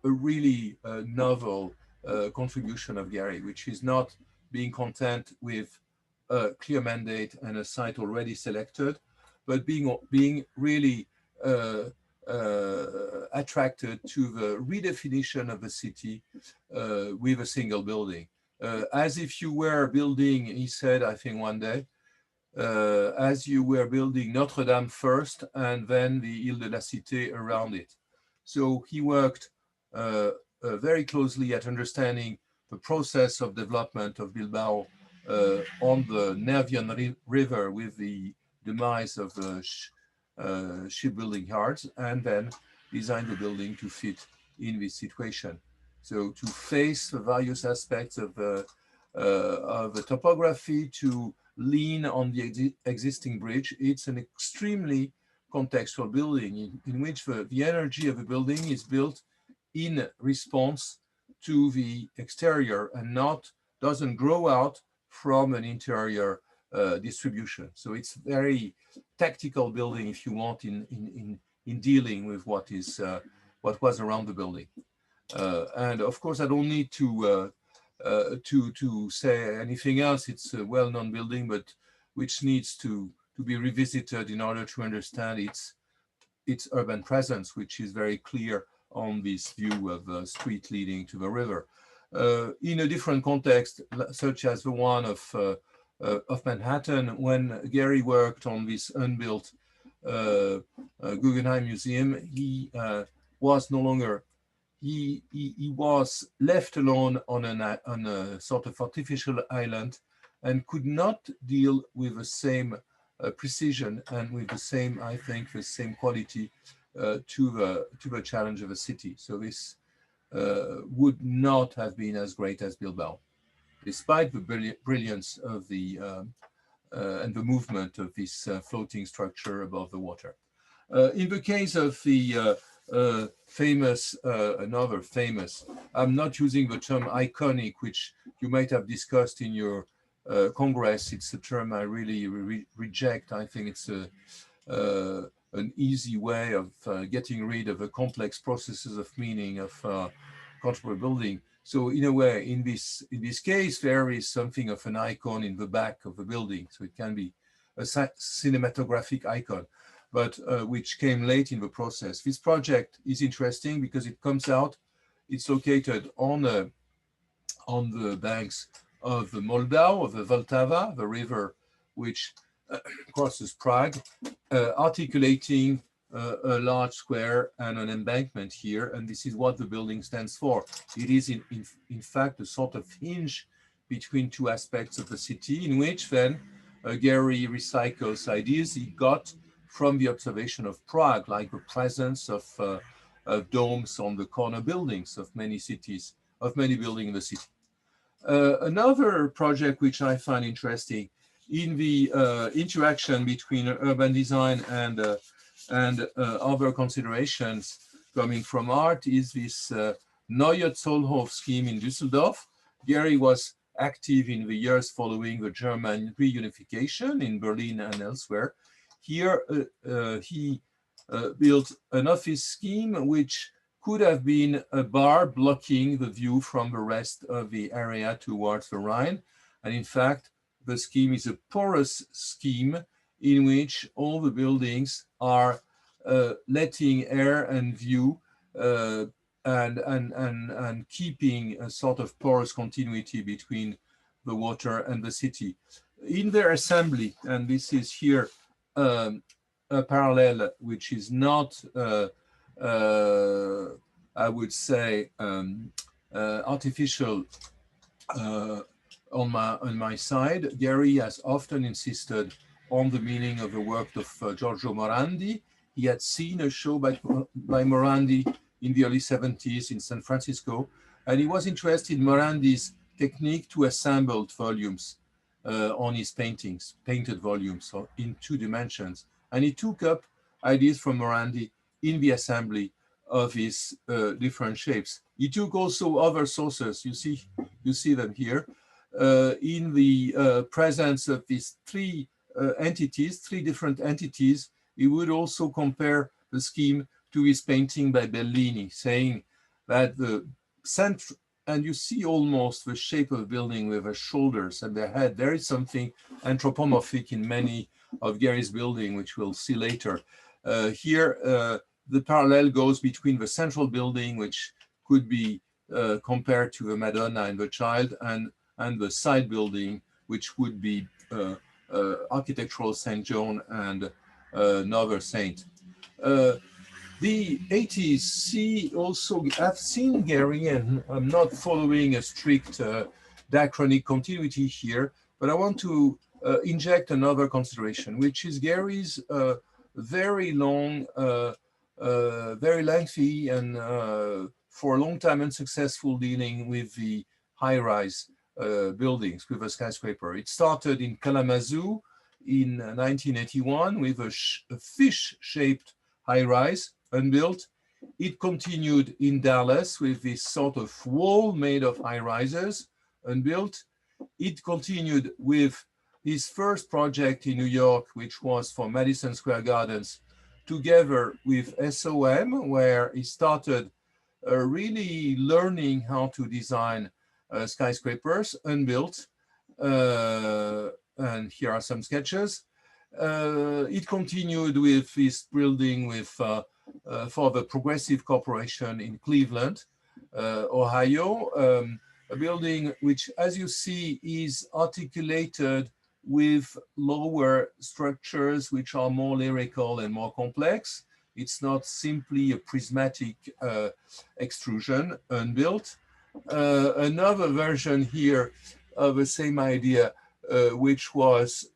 really novel contribution of Gehry, which is not being content with a clear mandate and a site already selected, but being really attracted to the redefinition of the city with a single building. As if you were building, he said, I think one day, as you were building Notre Dame first and then the Ile de la Cité around it. So he worked very closely at understanding the process of development of Bilbao on the Nervion River with the demise of the shipbuilding yards, and then designed the building to fit in this situation. So to face the various aspects of the topography, to lean on the existing bridge, it's an extremely contextual building in which the energy of the building is built in response to the exterior and doesn't grow out from an interior distribution. So it's very tactical building, if you want, in dealing with what was around the building. And of course, I don't need to say anything else. It's a well-known building, but which needs to be revisited in order to understand its urban presence, which is very clear on this view of the street leading to the river. In a different context, such as the one of Manhattan, when Gehry worked on this unbuilt Guggenheim Museum, he was no longer, he was left alone on a sort of artificial island and could not deal with the same precision and with the same, I think, the same quality to the challenge of a city. So this would not have been as great as Bilbao, despite the brilliance of the and the movement of this floating structure above the water. In the case of the another famous, I'm not using the term iconic, which you might have discussed in your Congress. It's a term I really reject. I think it's an easy way of getting rid of the complex processes of meaning of contemporary building. So in a way, in this case, there is something of an icon in the back of the building. So it can be a cinematographic icon, but which came late in the process. This project is interesting because it comes out, it's located on the banks of the Moldau, of the Vltava, the river which crosses Prague, articulating a large square and an embankment here, and this is what the building stands for. It is in fact a sort of hinge between two aspects of the city, in which then Gehry recycles ideas he got from the observation of Prague, like the presence of domes on the corner buildings of many cities, of many buildings in the city. Another project which I find interesting in the interaction between urban design and other considerations coming from art is this Neue Zollhof scheme in Düsseldorf. Gehry was active in the years following the German reunification in Berlin and elsewhere. Here he built an office scheme which could have been a bar blocking the view from the rest of the area towards the Rhine. And in fact, the scheme is a porous scheme in which all the buildings are letting air and view and keeping a sort of porous continuity between the water and the city. In their assembly, and this is here a parallel which is not I would say artificial on my side. Gehry has often insisted on the meaning of the work of Giorgio Morandi. He had seen a show by Morandi in the early 70s in San Francisco, and he was interested in Morandi's technique to assemble volumes on his paintings, painted volumes, so in 2 dimensions. And he took up ideas from Morandi in the assembly of his different shapes. He took also other sources. You see them here in the presence of these 3 entities, 3 different entities. He would also compare the scheme to his painting by Bellini, saying that the center, and you see almost the shape of the building with the shoulders and the head. There is something anthropomorphic in many of Gehry's building, which we'll see later. Here, the parallel goes between the central building, which could be compared to the Madonna and the Child, and the side building, which would be architectural Saint John and another saint. The 80s also have seen Gehry, and I'm not following a strict diachronic continuity here, but I want to inject another consideration, which is Gehry's very long, very lengthy and for a long time unsuccessful dealing with the high-rise buildings, with a skyscraper. It started in Kalamazoo in 1981 with a fish-shaped high-rise, unbuilt. It continued in Dallas with this sort of wall made of high-rises, unbuilt. It continued with his first project in New York, which was for Madison Square Gardens, together with SOM, where he started really learning how to design skyscrapers, unbuilt. And here are some sketches. It continued with this building with for the Progressive Corporation in Cleveland, Ohio, a building which, as you see, is articulated with lower structures which are more lyrical and more complex. It's not simply a prismatic extrusion, unbuilt. Another version here of the same idea, which was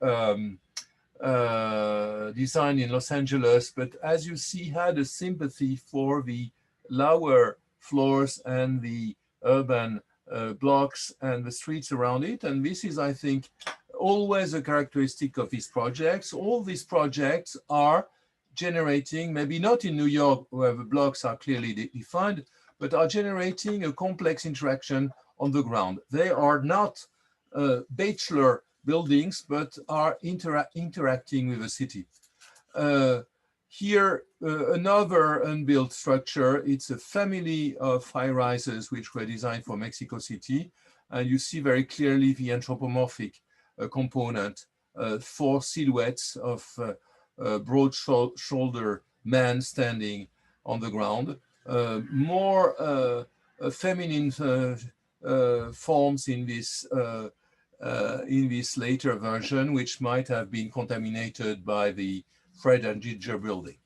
designed in Los Angeles, but as you see, had a sympathy for the lower floors and the urban blocks and the streets around it. And this is, I think, always a characteristic of these projects. All these projects are generating, maybe not in New York where the blocks are clearly defined, but are generating a complex interaction on the ground. They are not bachelor buildings, but are interacting with the city. Here, another unbuilt structure. It's a family of high-rises which were designed for Mexico City. And you see very clearly the anthropomorphic component, four silhouettes of broad-shouldered men standing on the ground. More feminine forms in this later version, which might have been contaminated by the Fred and Ginger building,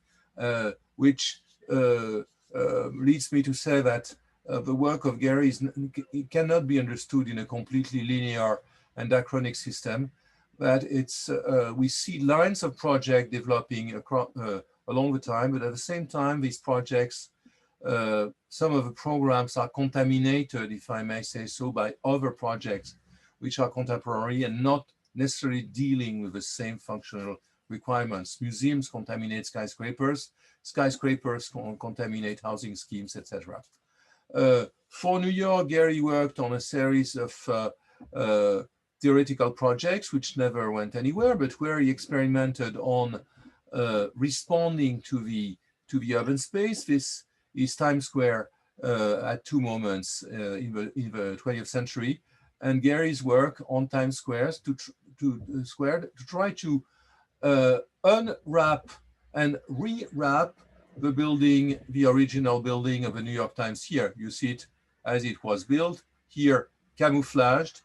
which leads me to say that the work of Gehry cannot be understood in a completely linear and diachronic system, that it's, we see lines of project developing across, along the time, but at the same time, these projects, some of the programs are contaminated, if I may say so, by other projects which are contemporary and not necessarily dealing with the same functional requirements. Museums contaminate skyscrapers, skyscrapers contaminate housing schemes, etc. For New York, Gehry worked on a series of theoretical projects which never went anywhere, but where he experimented on responding to the urban space. This is Times Square at two moments in the 20th century, and Gehry's work on Times Square to try to unwrap and rewrap the building, the original building of the New York Times. Here you see it as it was built, here camouflaged,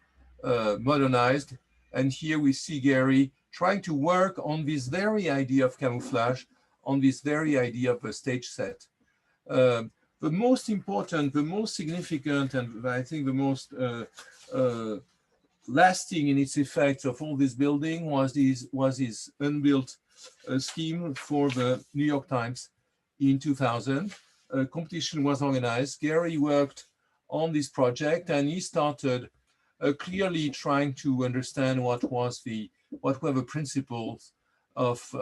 modernized, and here we see Gehry trying to work on this very idea of camouflage, on this very idea of a stage set. The most important, the most significant, and I think the most lasting in its effects of all this building was his unbuilt scheme for the New York Times in 2000. A competition was organized. Gehry worked on this project, and he started clearly trying to understand what were the principles of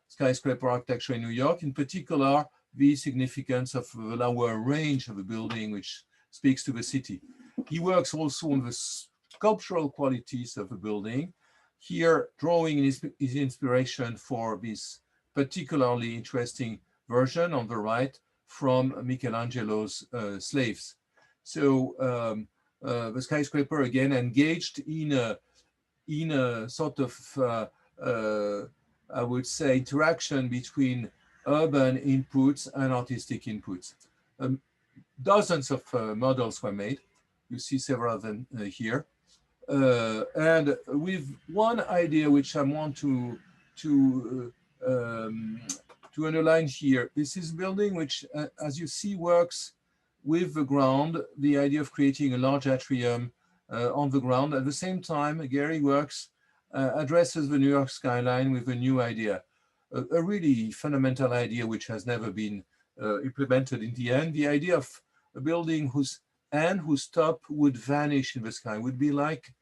skyscraper architecture in New York, in particular, the significance of the lower range of the building, which speaks to the city. He works also on the sculptural qualities of the building. Here, drawing his inspiration for this particularly interesting version on the right from Michelangelo's Slaves. So the skyscraper again engaged in a sort of I would say interaction between urban inputs and artistic inputs. Dozens of models were made. You see several of them here. And with one idea which I want to underline here, this is a building which, as you see, works with the ground, the idea of creating a large atrium on the ground. At the same time, Gehry works, addresses the New York skyline with a new idea, a really fundamental idea which has never been implemented in the end, the idea a building whose top would vanish in the sky, would be like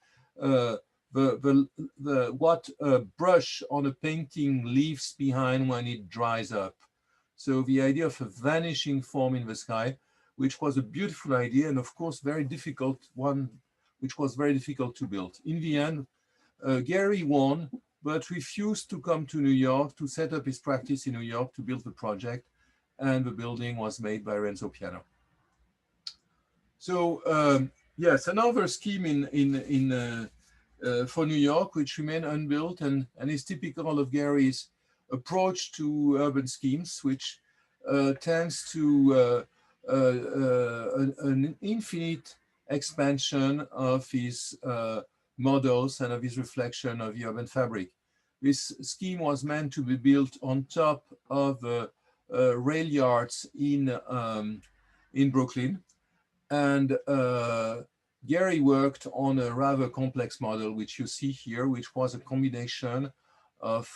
uh, what a brush on a painting leaves behind when it dries up. So the idea of a vanishing form in the sky, which was a beautiful idea, and of course very difficult one, which was very difficult to build. In the end, Gehry won, but refused to come to New York to set up his practice in New York to build the project, and the building was made by Renzo Piano. So yes, another scheme for New York, which remained unbuilt and is typical of Gehry's approach to urban schemes, which tends to an infinite expansion of his models and of his reflection of the urban fabric. This scheme was meant to be built on top of rail yards in Brooklyn. And Gehry worked on a rather complex model, which you see here, which was a combination of,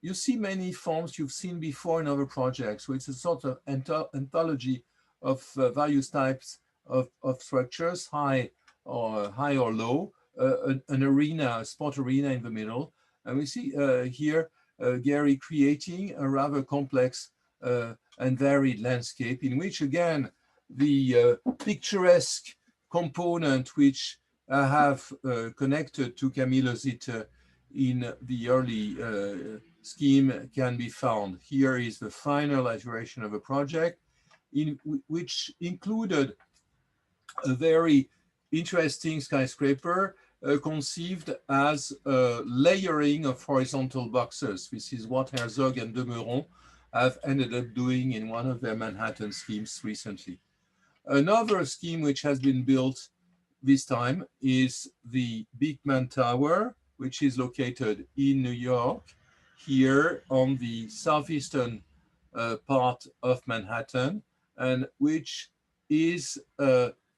you see many forms you've seen before in other projects. So it's a sort of anthology of various types of structures, high or low, an arena, a sport arena in the middle. And we see here Gehry creating a rather complex and varied landscape in which, again, the picturesque component which I have connected to Camille Zitte in the early scheme can be found. Here is the final iteration of a project which included a very interesting skyscraper conceived as a layering of horizontal boxes. This is what Herzog and de Meuron have ended up doing in one of their Manhattan schemes recently. Another scheme which has been built this time is the Beekman Tower, which is located in New York, here on the southeastern part of Manhattan, and which is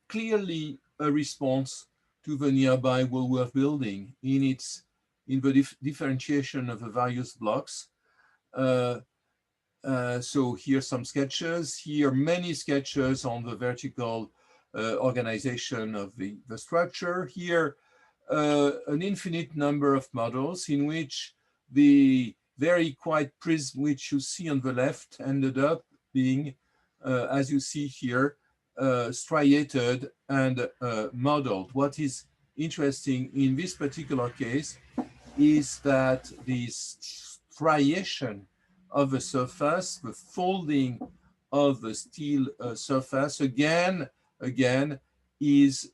clearly a response to the nearby Woolworth building in the differentiation of the various blocks. So here some sketches, here many sketches on the vertical organization of the structure. Here an infinite number of models in which the very quiet prism which you see on the left ended up being, as you see here, striated and modeled. What is interesting in this particular case is that this striation of the surface, the folding of the steel surface, again, is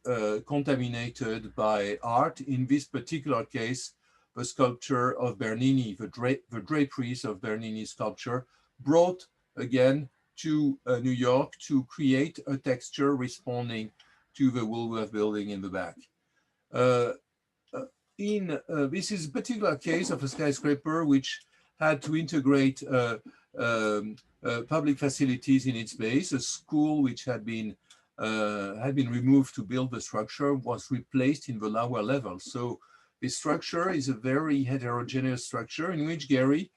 contaminated by art. In this particular case, the sculpture of Bernini, the draperies of Bernini's sculpture, brought again to New York to create a texture responding to the Woolworth building in the back. This is a particular case of a skyscraper which had to integrate public facilities in its base. A school which had been removed to build the structure was replaced in the lower level. So this structure is a very heterogeneous structure in which Gehry,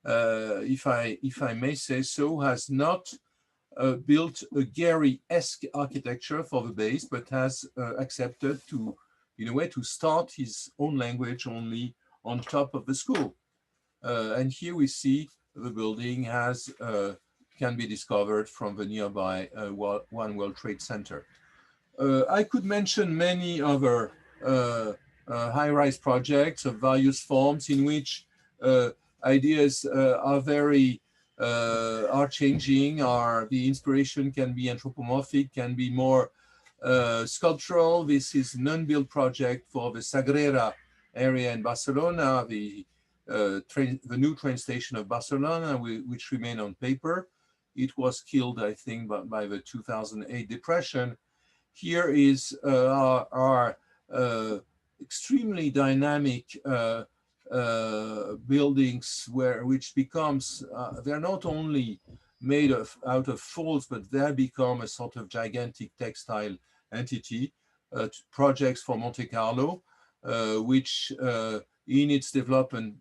if I may say so, has not built a Gehry-esque architecture for the base, but has accepted to, in a way, to start his own language only on top of the school. And here we see the building can be discovered from the nearby One World Trade Center. I could mention many other high-rise projects of various forms in which ideas are changing, the inspiration can be anthropomorphic, can be more sculptural. This is an unbuilt project for the Sagrera area in Barcelona, the new train station of Barcelona, which remained on paper. It was killed, I think, by the 2008 depression. Here is our extremely dynamic buildings, which becomes, they're not only made out of folds, but they become a sort of gigantic textile entity. Projects for Monte Carlo, which in its development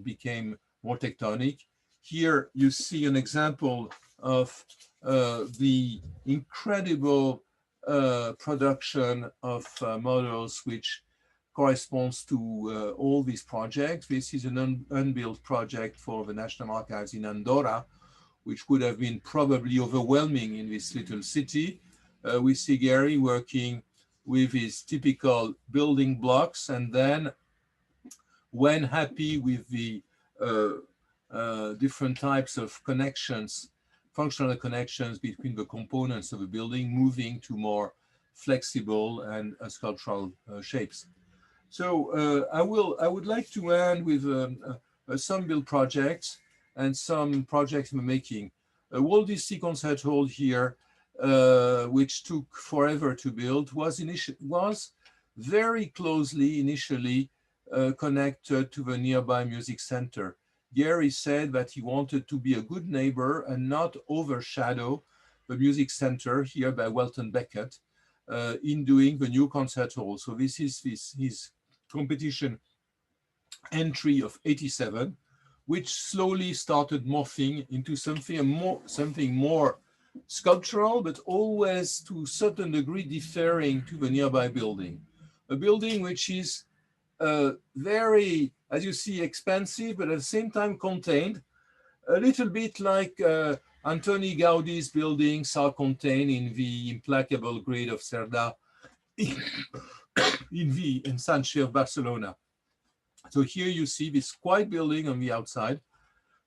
became more tectonic. Here you see an example of the incredible production of models which corresponds to all these projects. This is an unbuilt project for the National Archives in Andorra, which would have been probably overwhelming in this little city. We see Gehry working with his typical building blocks, and then when happy with the different types of connections, functional connections between the components of a building, moving to more flexible and sculptural shapes. So I would like to end with some build projects and some projects in the making. Walt Disney Concert Hall here, which took forever to build, was very closely initially connected to the nearby music center. Gehry said that he wanted to be a good neighbor and not overshadow the music center here by Welton Becket in doing the new concert hall. So this is his competition entry of '87, which slowly started morphing into something more sculptural, but always to a certain degree differing to the nearby building. A building which is very, as you see, expansive, but at the same time contained, a little bit like Antoni Gaudi's buildings are contained in the implacable grid of Cerdà in Sanche of Barcelona. So here you see this quiet building on the outside,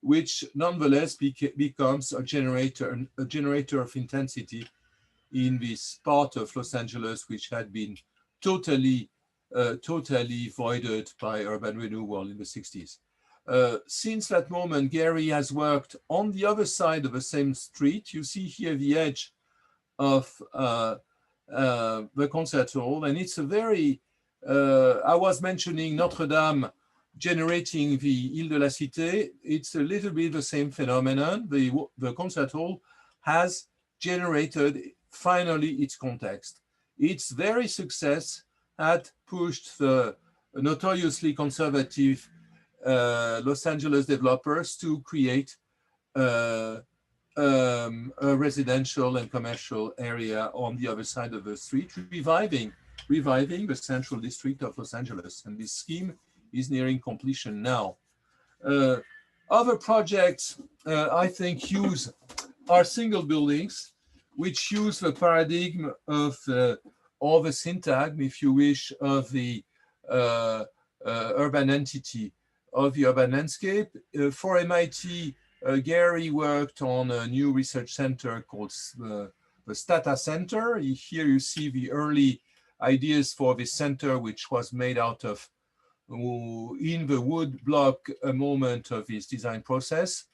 which nonetheless becomes a generator of intensity in this part of Los Angeles, which had been totally voided by urban renewal in the 60s. Since that moment, Gehry has worked on the other side of the same street. You see here the edge of the concert hall, and it's a very, I was mentioning Notre Dame generating the Ile de la Cité. It's a little bit the same phenomenon. The concert hall has generated finally its context. Its very success had pushed the notoriously conservative Los Angeles developers to create a residential and commercial area on the other side of the street, reviving the central district of Los Angeles. And this scheme is nearing completion now. Other projects, I think, are single buildings, which use the paradigm of or the syntagm, if you wish, of the urban entity, of the urban landscape. For MIT, Gehry worked on a new research center called the Stata Center. Here you see the early ideas for this center, which was made out of in the wood block a moment of his design process,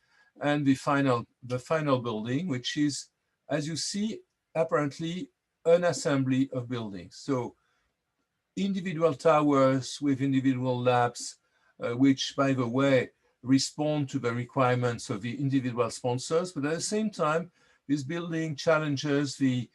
and the final building, which is, as you see, apparently an assembly of buildings. So individual towers with individual labs, which, by the way, respond to the requirements of the individual sponsors, but at the same time, this building challenges the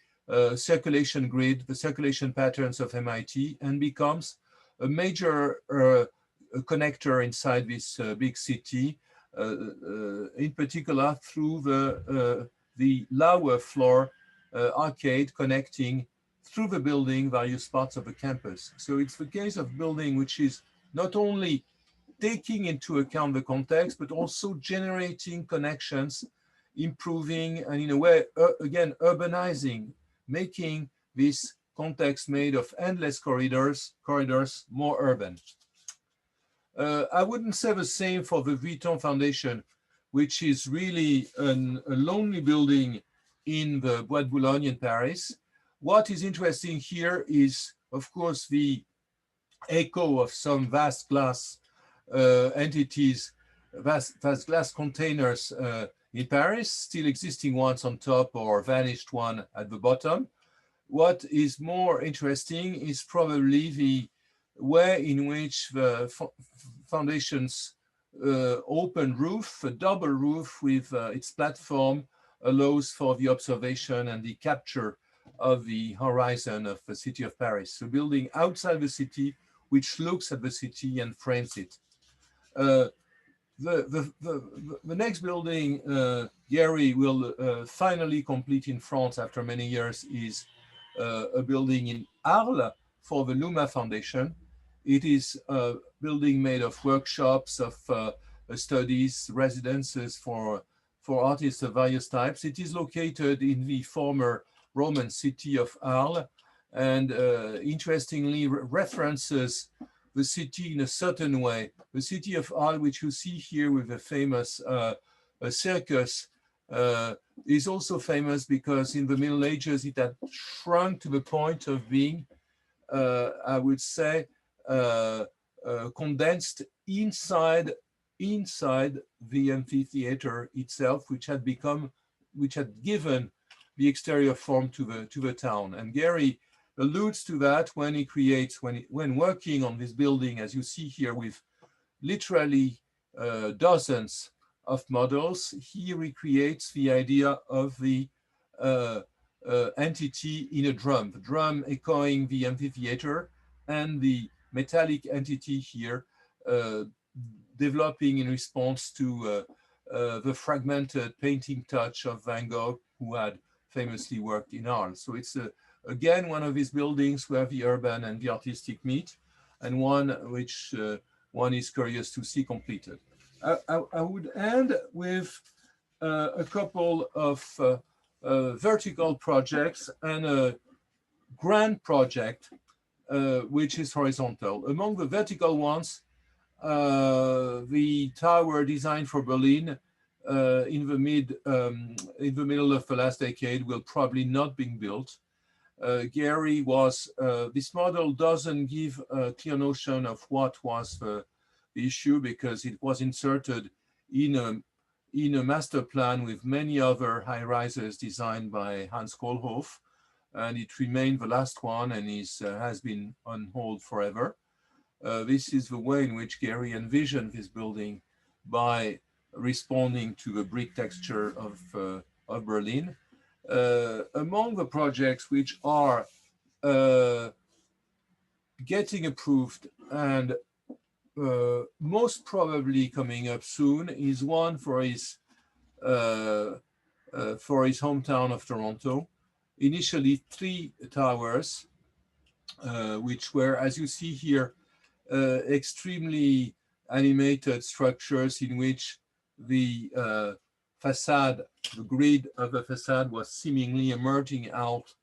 circulation grid, the circulation patterns of MIT, and becomes a major connector inside this big city, in particular through the lower floor arcade connecting through the building various parts of the campus. So it's the case of building which is not only taking into account the context, but also generating connections, improving, and in a way, again, urbanizing, making this context made of endless corridors more urban. I wouldn't say the same for the Vuitton Foundation, which is really a lonely building in the Bois de Boulogne in Paris. What is interesting here is, of course, the echo of some vast glass entities, vast glass containers in Paris, still existing ones on top or vanished one at the bottom. What is more interesting is probably the way in which the foundation's open roof, a double roof with its platform, allows for the observation and the capture of the horizon of the city of Paris. So building outside the city, which looks at the city and frames it. the next building Gehry will finally complete in France after many years is a building in Arles for the Luma Foundation. It is a building made of workshops, of studies, residences for artists of various types. It is located in the former Roman city of Arles, and interestingly references the city in a certain way. The city of Arles, which you see here with the famous circus, is also famous because in the Middle Ages it had shrunk to the point of being, I would say, condensed inside the amphitheater itself, which had given the exterior form to the town. And Gehry alludes to that when he creates, when working on this building, as you see here, with literally dozens of models, he recreates the idea of the entity in a drum, the drum echoing the amphitheater, and the metallic entity here developing in response to the fragmented painting touch of Van Gogh, who had famously worked in Arles. So it's again one of these buildings where the urban and the artistic meet, and one which one is curious to see completed. I would end with a couple of vertical projects and a grand project which is horizontal. Among the vertical ones, the tower designed for Berlin in the middle of the last decade will probably not be built. Gehry was, this model doesn't give a clear notion of what was the issue, because it was inserted in a master plan with many other high rises designed by Hans Kohlhoff, and it remained the last one and has been on hold forever. This is the way in which Gehry envisioned this building, by responding to the brick texture of Berlin. Among the projects which are getting approved and most probably coming up soon is one for his hometown of Toronto. Initially 3 towers, which were, as you see here, extremely animated structures in which the facade, the grid of the facade was seemingly emerging out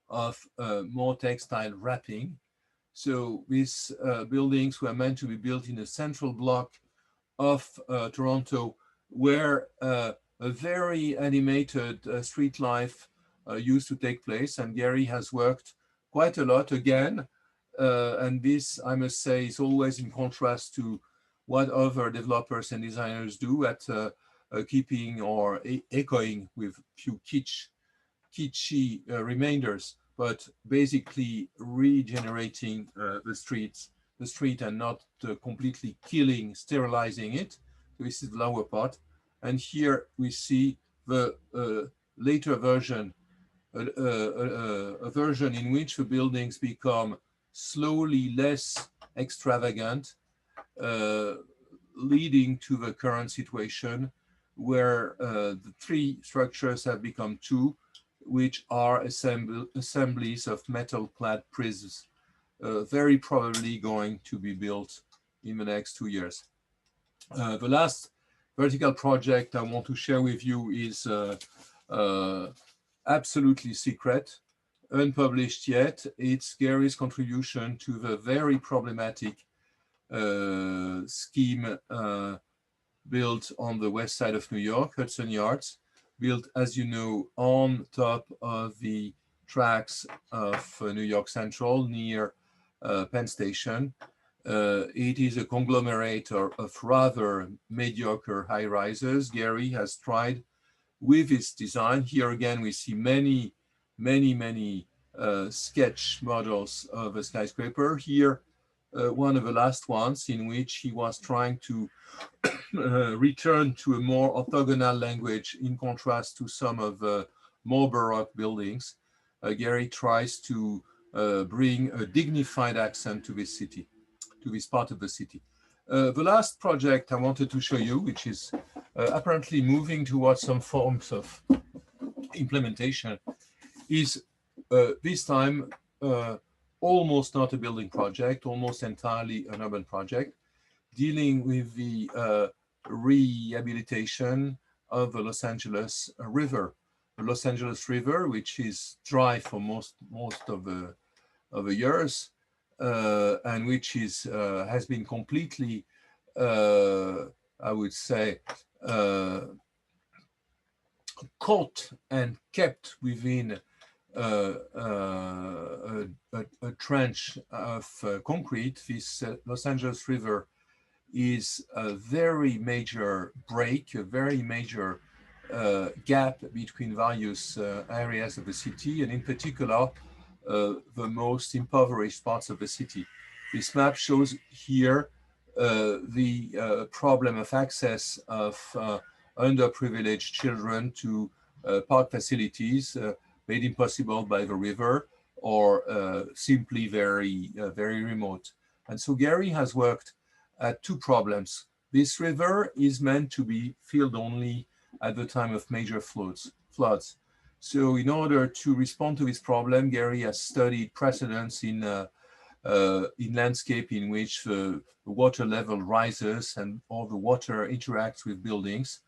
of more textile wrapping. So these buildings were meant to be built in a central block of Toronto, where a very animated street life used to take place. And Gehry has worked quite a lot again. And this, I must say, is always in contrast to what other developers and designers do at keeping or echoing with few kitschy remainders, but basically regenerating the street and not completely killing, sterilizing it. This is the lower part. And here we see the later version, a version in which the buildings become slowly less extravagant, leading to the current situation where the 3 structures have become 2, which are assemblies of metal-clad prisms, very probably going to be built in the next 2 years. The last vertical project I want to share with you is absolutely secret, unpublished yet. It's Gehry's contribution to the very problematic scheme built on the west side of New York, Hudson Yards, built, as you know, on top of the tracks of New York Central near Penn Station. It is a conglomerate of rather mediocre high rises. Gehry has tried with his design. Here again, we see many sketch models of a skyscraper. Here, one of the last ones in which he was trying to return to a more orthogonal language in contrast to some of the more Baroque buildings. Gehry tries to bring a dignified accent to this city, to this part of the city. The last project I wanted to show you, which is apparently moving towards some forms of implementation, is this time almost not a building project, almost entirely an urban project, dealing with the rehabilitation of the Los Angeles River. The Los Angeles River, which is dry for most of the years, and which is has been completely, I would say, caught and kept within a trench of concrete. This Los Angeles River is a very major break, a very major gap between various areas of the city, and in particular, the most impoverished parts of the city. This map shows here the problem of access of underprivileged children to park facilities made impossible by the river, or simply very remote. And so Gehry has worked at two problems. This river is meant to be filled only at the time of major floods. So in order to respond to this problem, Gehry has studied precedents in landscape in which the water level rises and all the water interacts with buildings.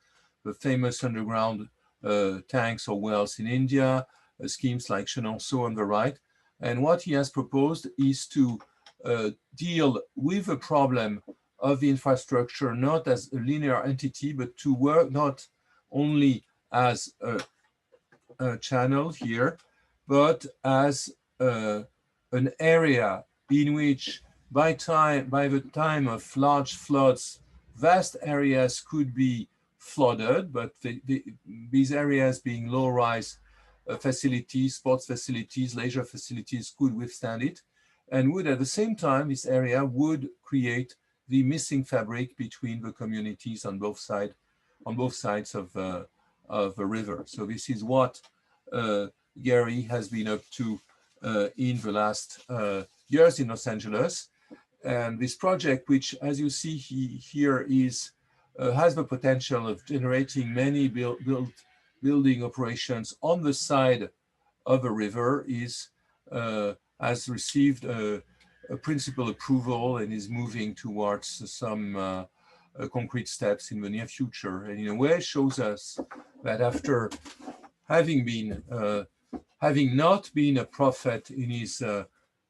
The famous underground tanks or wells in India, schemes like Chenonceau on the right. And what he has proposed is to deal with the problem of the infrastructure not as a linear entity, but to work not only as a channel here, but as an area in which by the time of large floods, vast areas could be flooded, but these areas being low-rise facilities, sports facilities, leisure facilities could withstand it, and would at the same time, this area would create the missing fabric between the communities on both sides of the river. So this is what Gehry has been up to in the last years in Los Angeles. And this project, which as you see here is has the potential of generating many building operations on the side of a river, has received a principal approval and is moving towards some concrete steps in the near future. And in a way shows us that after having not been a prophet in his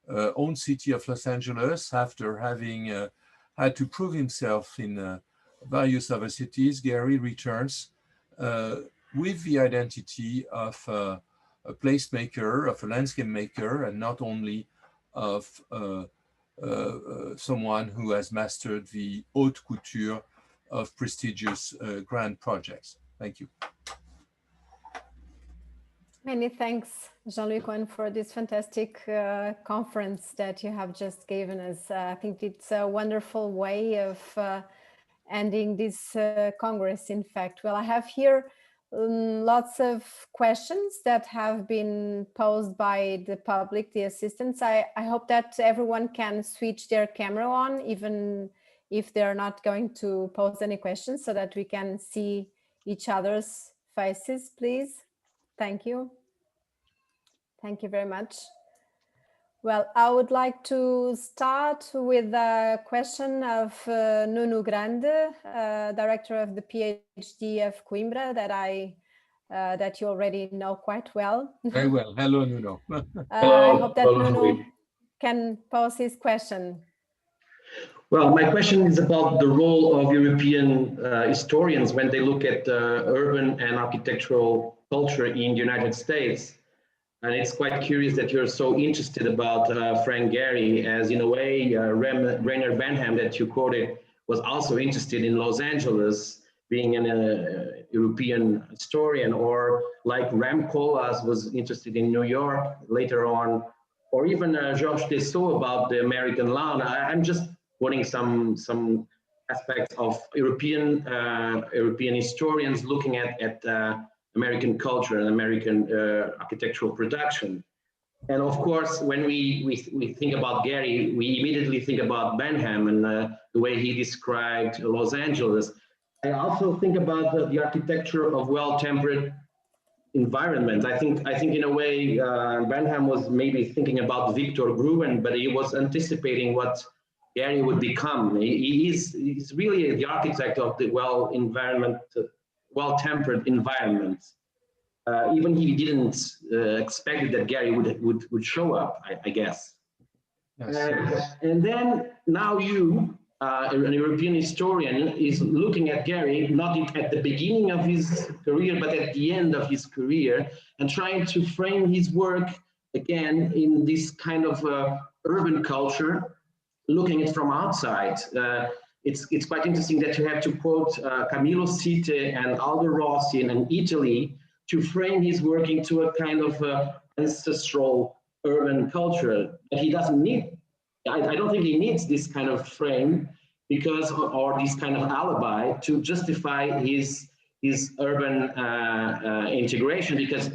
own city of Los Angeles, after having had to prove himself in various other cities, Gehry returns with the identity of a placemaker, of a landscape maker, and not only of someone who has mastered the haute couture of prestigious grand projects. Thank you. Many thanks, Jean-Louis Cohen, for this fantastic conference that you have just given us. I think it's a wonderful way of ending this Congress, in fact. Well, I have here lots of questions that have been posed by the public, the assistants. I hope that everyone can switch their camera on, even if they're not going to pose any questions, so that we can see each other's faces, please. Thank you. Thank you very much. Well, I would like to start with a question of Nuno Grande, director of the PhD of Coimbra, that you already know quite well. Very well. Hello, Nuno. I hope that Nuno can pose his question. Well, my question is about the role of European historians when they look at urban and architectural culture in the United States. And it's quite curious that you're so interested about Frank Gehry, as in a way, Rainer Benham that you quoted was also interested in Los Angeles, being an European historian, or like Rem Koolhaas was interested in New York later on, or even Georges Dessau about the American lawn. I'm just putting some aspects of European historians looking at American culture and American architectural production. And of course, when we think about Gehry, we immediately think about Benham and the way he described Los Angeles. I also think about the architecture of well-tempered environment. I think in a way, Benham was maybe thinking about Victor Gruen, but he was anticipating what Gehry would become. He's really the architect of the well-tempered environment. Even he didn't expect that Gehry would show up, I guess. Yes. And then now you, an European historian, is looking at Gehry not at the beginning of his career, but at the end of his career, and trying to frame his work again in this kind of urban culture, looking at it from outside. It's quite interesting that you have to quote Camillo Sitte and Aldo Rossi in Italy to frame his work into a kind of ancestral urban culture that he doesn't need. I don't think he needs this kind of frame because, or this kind of alibi to justify his urban integration, because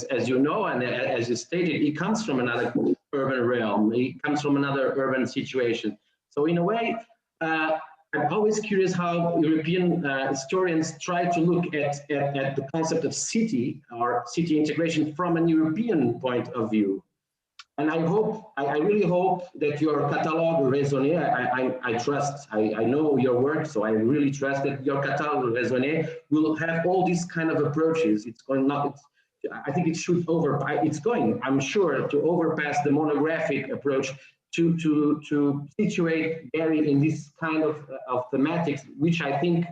as you know, and as you stated, he comes from another urban realm. He comes from another urban situation. So in a way, I'm always curious how European historians try to look at the concept of city or city integration from an European point of view. And I really hope that your catalogue raisonné, I trust, I know your work, so I really trust that your catalogue raisonné will have all these kind of approaches. It's going not, I think it should it's going, I'm sure, to overpass the monographic approach to situate Gehry in this kind of thematics, which I think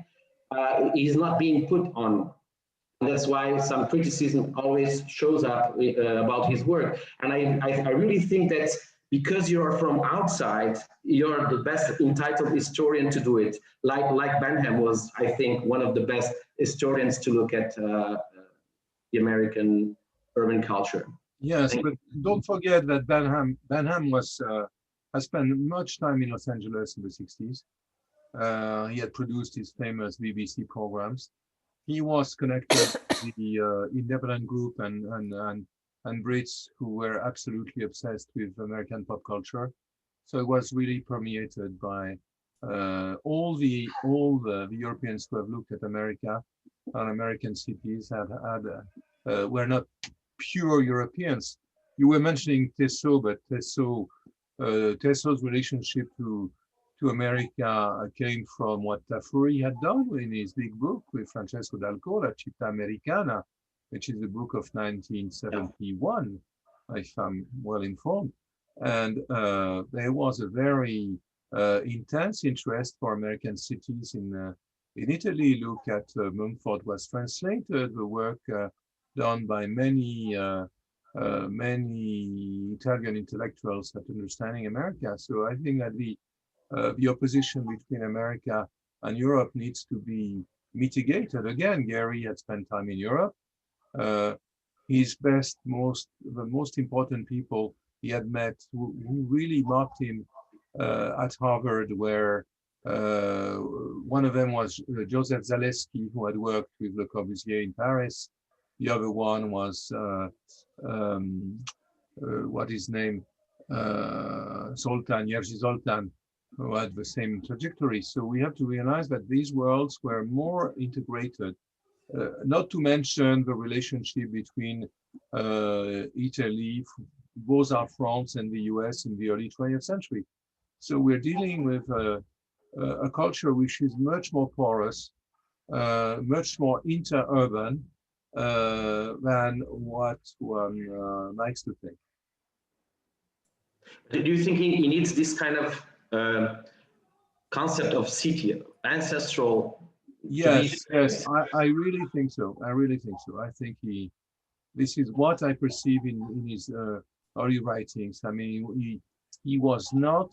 is not being put on. And that's why some criticism always shows up about his work. And I really think that because you're from outside, you're the best entitled historian to do it. Like Benham was, I think, one of the best historians to look at the American urban culture. Yes, but don't forget that Benham was has spent much time in Los Angeles in the 60s. He had produced his famous BBC programs. He was connected to the independent group and Brits who were absolutely obsessed with American pop culture. So it was really permeated by all the Europeans who have looked at America and American cities were not pure Europeans. You were mentioning Tissot, but Tissot's relationship to America came from what Tafuri had done in his big book with Francesco Dalco, La Città Americana, which is a book of 1971, if I'm well informed. And there was a very intense interest for American cities in Italy. Look at Mumford was translated, the work done by many Italian intellectuals at Understanding America. So I think that the opposition between America and Europe needs to be mitigated. Again, Gehry had spent time in Europe. His the most important people he had met who really marked him at Harvard, where one of them was Joseph Zaleski, who had worked with Le Corbusier in Paris. The other one was, what is his name? Jerzy Zoltan, who had the same trajectory. So we have to realize that these worlds were more integrated, not to mention the relationship between Italy, Beaux-Arts France, and the US in the early 20th century. So we're dealing with a culture which is much more porous, much more interurban than what one likes to think. Do you think he needs this kind of concept of city, ancestral? Yes, yes, I really think so. I really think so. I think this is what I perceive in his early writings. I mean, he was not,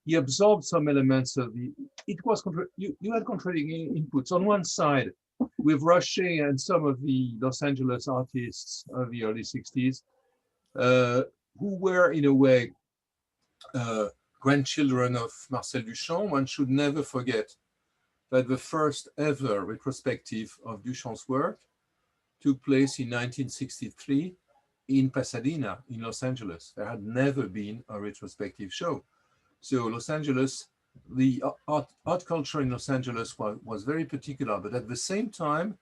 he absorbed some elements of you had contradicting inputs. On one side, with Rocher and some of the Los Angeles artists of the early 60s, who were in a way grandchildren of Marcel Duchamp. One should never forget that the first ever retrospective of Duchamp's work took place in 1963 in Pasadena, in Los Angeles. There had never been a retrospective show. So Los Angeles, the art culture in Los Angeles was very particular, but at the same time,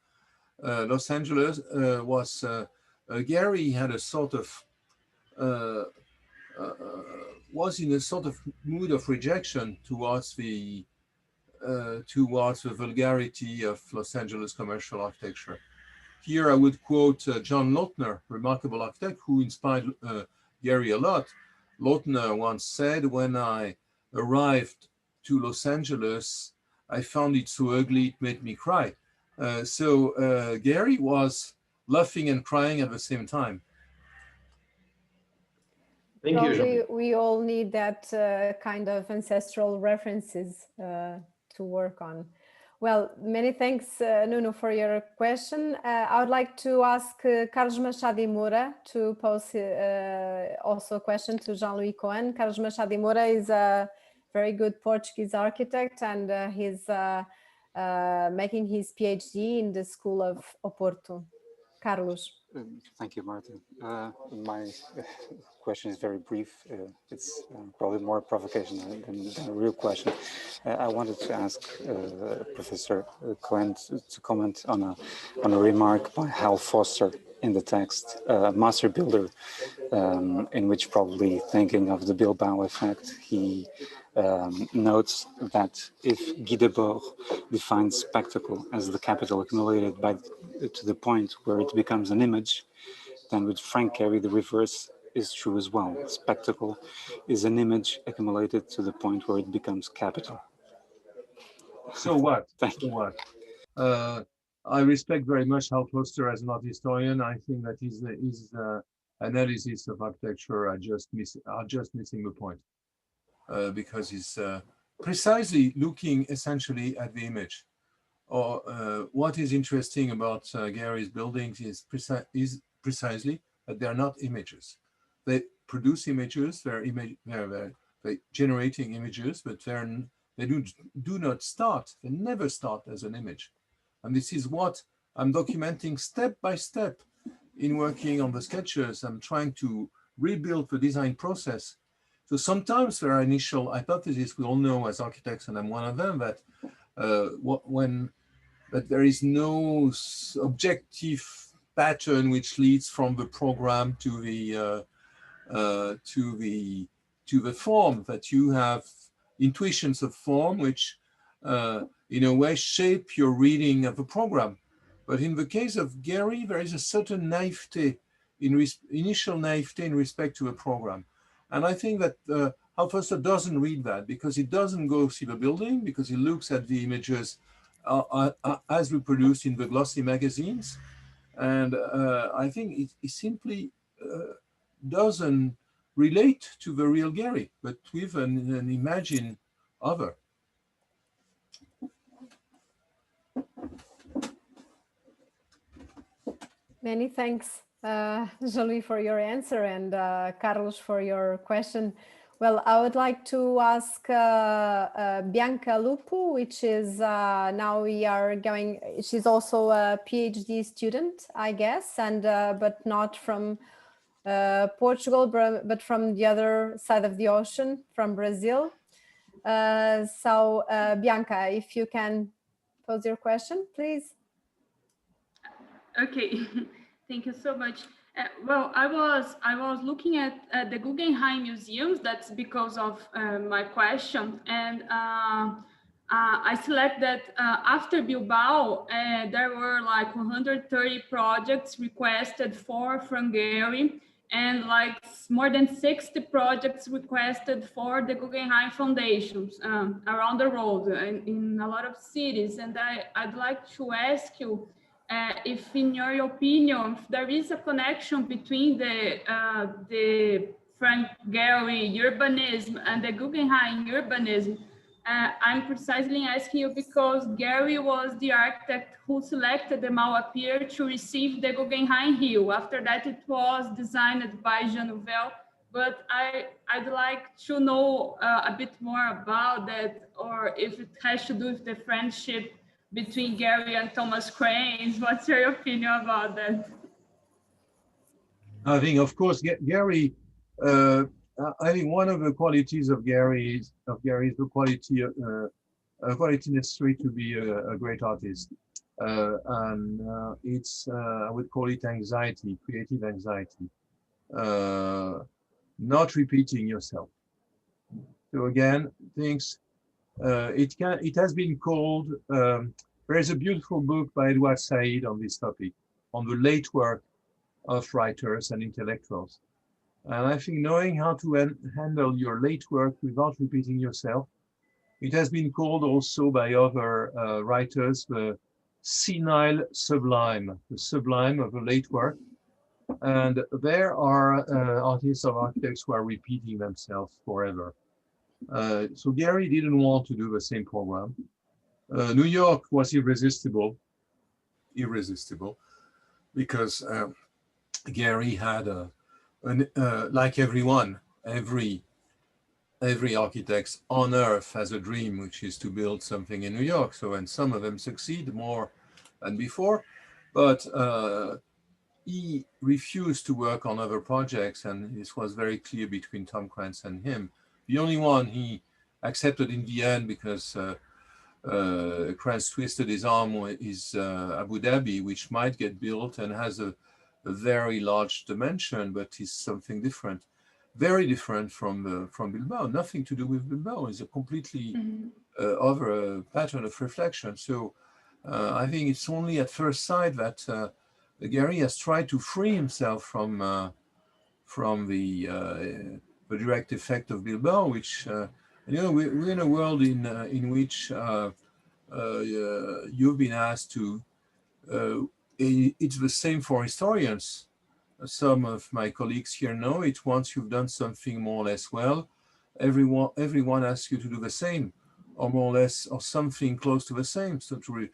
Los Angeles Gehry had a sort of, was in a sort of mood of rejection towards the vulgarity of Los Angeles commercial architecture. Here I would quote John Lautner, remarkable architect who inspired Gehry a lot. Lautner once said, "When I arrived to Los Angeles, I found it so ugly it made me cry." So Gehry was laughing and crying at the same time. Thank you. Probably we all need that kind of ancestral references to work on. Well, many thanks, Nuno, for your question. I would like to ask Carlos Machado e Moura to pose also a question to Jean-Louis Cohen. Carlos Machado e Moura is a very good Portuguese architect, and he's making his PhD in the School of Oporto. Carlos. Thank you, Marta. My question is very brief. It's probably more provocation than a real question. I wanted to ask Professor Cohen to comment on a remark by Hal Foster in the text, Master Builder, in which, probably thinking of the Bilbao effect, he notes that if Guy Debord defines spectacle as the capital accumulated to the point where it becomes an image, then with Frank Gehry the reverse is true as well. Spectacle is an image accumulated to the point where it becomes capital. So what? Thank you. So what? I respect very much Hal Foster as an art historian. I think that his analysis of architecture are just missing the point, because he's precisely looking essentially at the image. Or what is interesting about Gehry's buildings is precisely that they're not images. They produce images, they're generating images, but they do not start, they never start as an image. And this is what I'm documenting step by step in working on the sketches. I'm trying to rebuild the design process. So sometimes there are initial hypotheses, we all know as architects, and I'm one of them, that that there is no objective pattern which leads from the program to the form, that you have intuitions of form which in a way shape your reading of a program. But in the case of Gehry, there is a certain naivete, initial naivete in respect to a program. And I think that Hal Foster doesn't read that, because he doesn't go see the building, because he looks at the images as reproduced in the glossy magazines. And I think it simply doesn't relate to the real Gehry, but with an imagined other. Many thanks, Jean-Louis, for your answer, and Carlos for your question. Well, I would like to ask Bianca Lupo, which is now we are going, she's also a PhD student, I guess, and but not from Portugal, but from the other side of the ocean, from Brazil. So Bianca, if you can pose your question, please. Okay, thank you so much. Well, I was looking at the Guggenheim museums. That's because of my question, and I select that after Bilbao, there were like 130 projects requested for Frank Gehry, and like more than 60 projects requested for the Guggenheim Foundations around the world in a lot of cities. And I'd like to ask you, if in your opinion, if there is a connection between the Frank Gehry urbanism and the Guggenheim urbanism. I'm precisely asking you because Gehry was the architect who selected the Mauer to receive the Guggenheim Hill. After that, it was designed by Jean Nouvel. But I'd like to know a bit more about that, or if it has to do with the friendship between Gehry and Thomas Cranes. What's your opinion about that? I think, of course, Gehry. I think one of the qualities of Gehry is the quality necessary to be a great artist, and it's I would call it anxiety, creative anxiety, not repeating yourself. So again, things it has been called. There is a beautiful book by Edward Said on this topic, on the late work of writers and intellectuals. And I think knowing how to handle your late work without repeating yourself, it has been called also by other writers the senile sublime, the sublime of the late work. And there are artists or architects who are repeating themselves forever. So Gehry didn't want to do the same program. New York was irresistible, because Gehry had like everyone, every architect on earth has a dream, which is to build something in New York. So, and some of them succeed more than before, but he refused to work on other projects, and this was very clear between Tom Krantz and him. The only one he accepted in the end, because Krantz twisted his arm, is Abu Dhabi, which might get built and has a very large dimension, but is something different, very different from Bilbao. Nothing to do with Bilbao. It's a completely other pattern of reflection. So I think it's only at first sight that Gehry has tried to free himself from the direct effect of Bilbao, which you know, we're in a world in which you've been asked to. It's the same for historians. Some of my colleagues here know it. Once you've done something more or less well, everyone asks you to do the same, or more or less, or something close to the same. So to,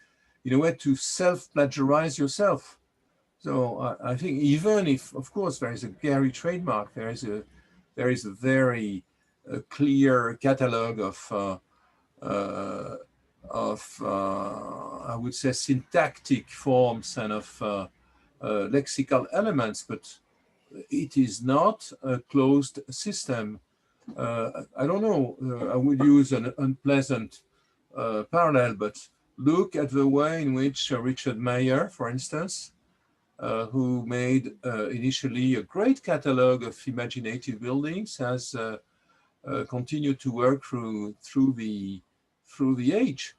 in a way, to self-plagiarize yourself. So I think even if, of course, there is a Gehry trademark, there is a very clear catalog of I would say syntactic forms and of lexical elements, but it is not a closed system. I don't know, I would use an unpleasant parallel, but look at the way in which Richard Mayer, for instance, who made initially a great catalog of imaginative buildings, has continued to work through the ages.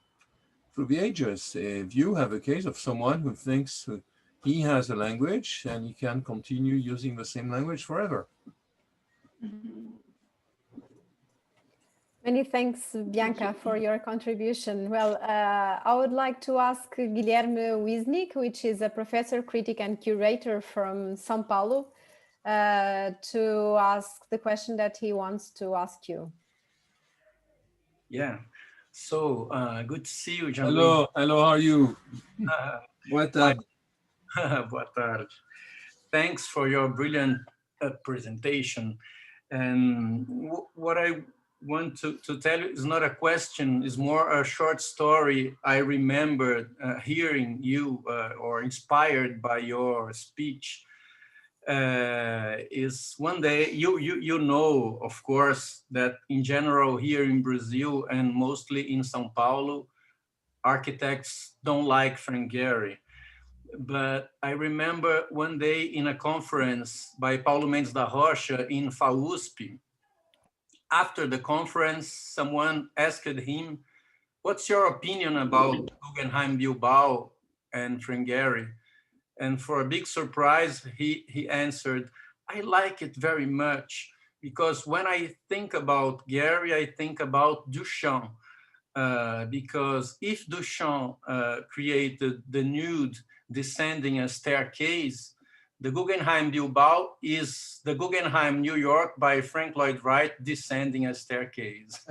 If you have a case of someone who thinks he has a language and he can continue using the same language forever. Many thanks, Bianca, for your contribution. Well, I would like to ask Guilherme Wisnik, which is a professor, critic, and curator from São Paulo, to ask the question that he wants to ask you. Yeah. So good to see you, Jean. Hello, how are you? Boa tarde. Boa tarde. Thanks for your brilliant presentation. And what I want to tell you is not a question, is more a short story. I remember hearing you or inspired by your speech. Is one day, you know, of course, that in general here in Brazil and mostly in São Paulo, architects don't like Frank Gehry. But I remember one day in a conference by Paulo Mendes da Rocha in FAUSP, after the conference, someone asked him, what's your opinion about Guggenheim Bilbao and Frank Gehry? And for a big surprise, he answered, I like it very much, because when I think about Gehry, I think about Duchamp. Because if Duchamp created the nude descending a staircase, the Guggenheim Bilbao is the Guggenheim New York by Frank Lloyd Wright descending a staircase.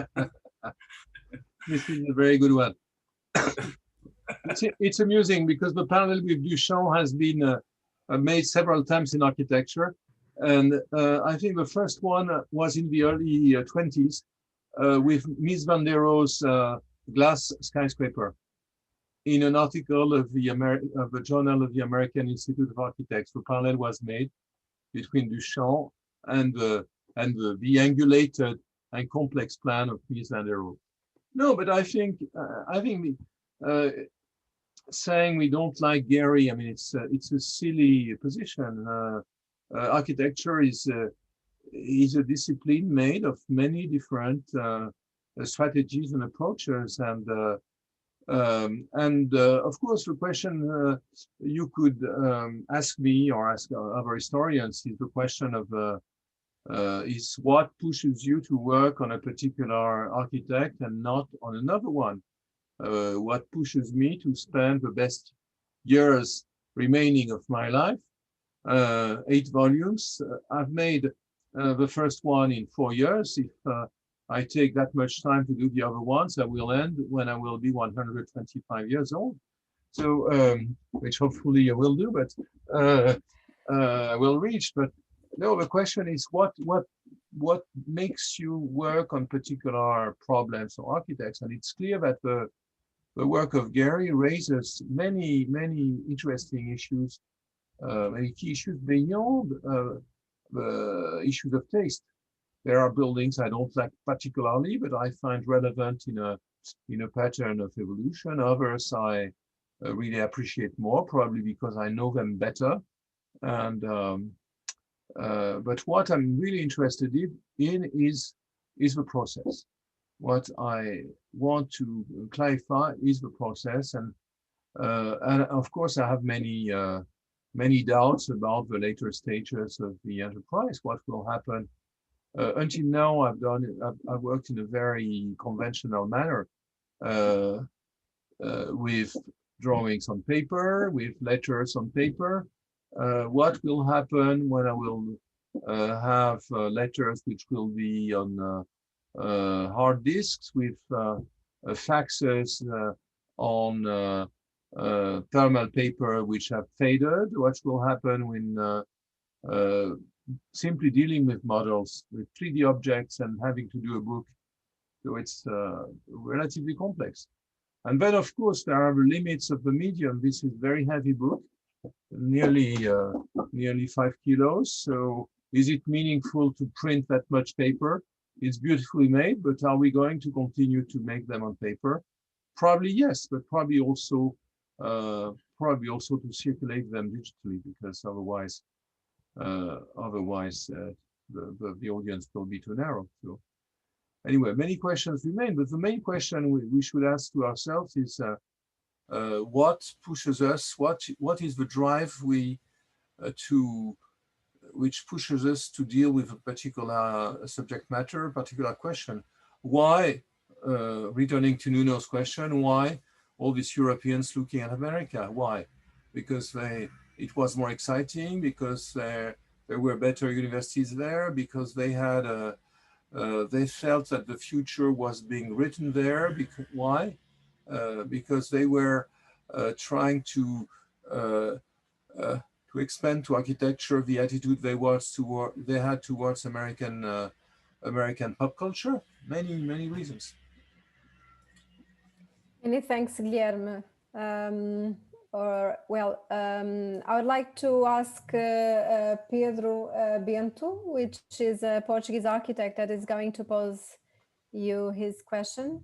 This is a very good one. It's amusing because the parallel with Duchamp has been made several times in architecture. And I think the first one was in the early 20s with Mies van der Rohe's glass skyscraper. In an article of the Journal of the American Institute of Architects, the parallel was made. between Duchamp and the angulated and complex plan of Mies van der Rohe. No, but I think saying we don't like Gehry, I mean, it's a silly position. Architecture is a discipline made of many different strategies and approaches, and of course, the question you could ask me or ask other historians is the question of is what pushes you to work on a particular architect and not on another one? What pushes me to spend the best years remaining of my life? 8 volumes. I've made the first one in 4 years. If I take that much time to do the other ones, I will end when I will be 125 years old. So, which hopefully I will do, but I will reach. But no, the question is what makes you work on particular problems or architects? And it's clear that the work of Gehry raises many interesting issues, many key issues beyond the issues of taste. There are buildings I don't like particularly, but I find relevant in a pattern of evolution. Others I really appreciate more, probably because I know them better. And but what I'm really interested in is the process. What I want to clarify is the process, and of course I have many doubts about the later stages of the enterprise. What will happen? Until now, I've worked in a very conventional manner, with drawings on paper, with letters on paper. What will happen when I will have letters which will be on hard disks with faxes on thermal paper which have faded? What will happen when simply dealing with models, with 3D objects and having to do a book? So it's relatively complex. And then, of course, there are the limits of the medium. This is a very heavy book, nearly 5 kilos. So is it meaningful to print that much paper? It's beautifully made, but are we going to continue to make them on paper? Probably yes, but probably also to circulate them digitally, because otherwise the audience will be too narrow. So anyway, many questions remain, but the main question we should ask to ourselves is what pushes us? What is the drive which pushes us to deal with a particular subject matter, a particular question? Why, returning to Nuno's question, why all these Europeans looking at America? Why? Because it was more exciting, because there were better universities there, because they had they felt that the future was being written there. Why? Because they were trying to expand to architecture the attitude they had towards American pop culture. Many reasons. Many thanks, Guilherme. I would like to ask Pedro Bento, which is a Portuguese architect, that is going to pose you his question.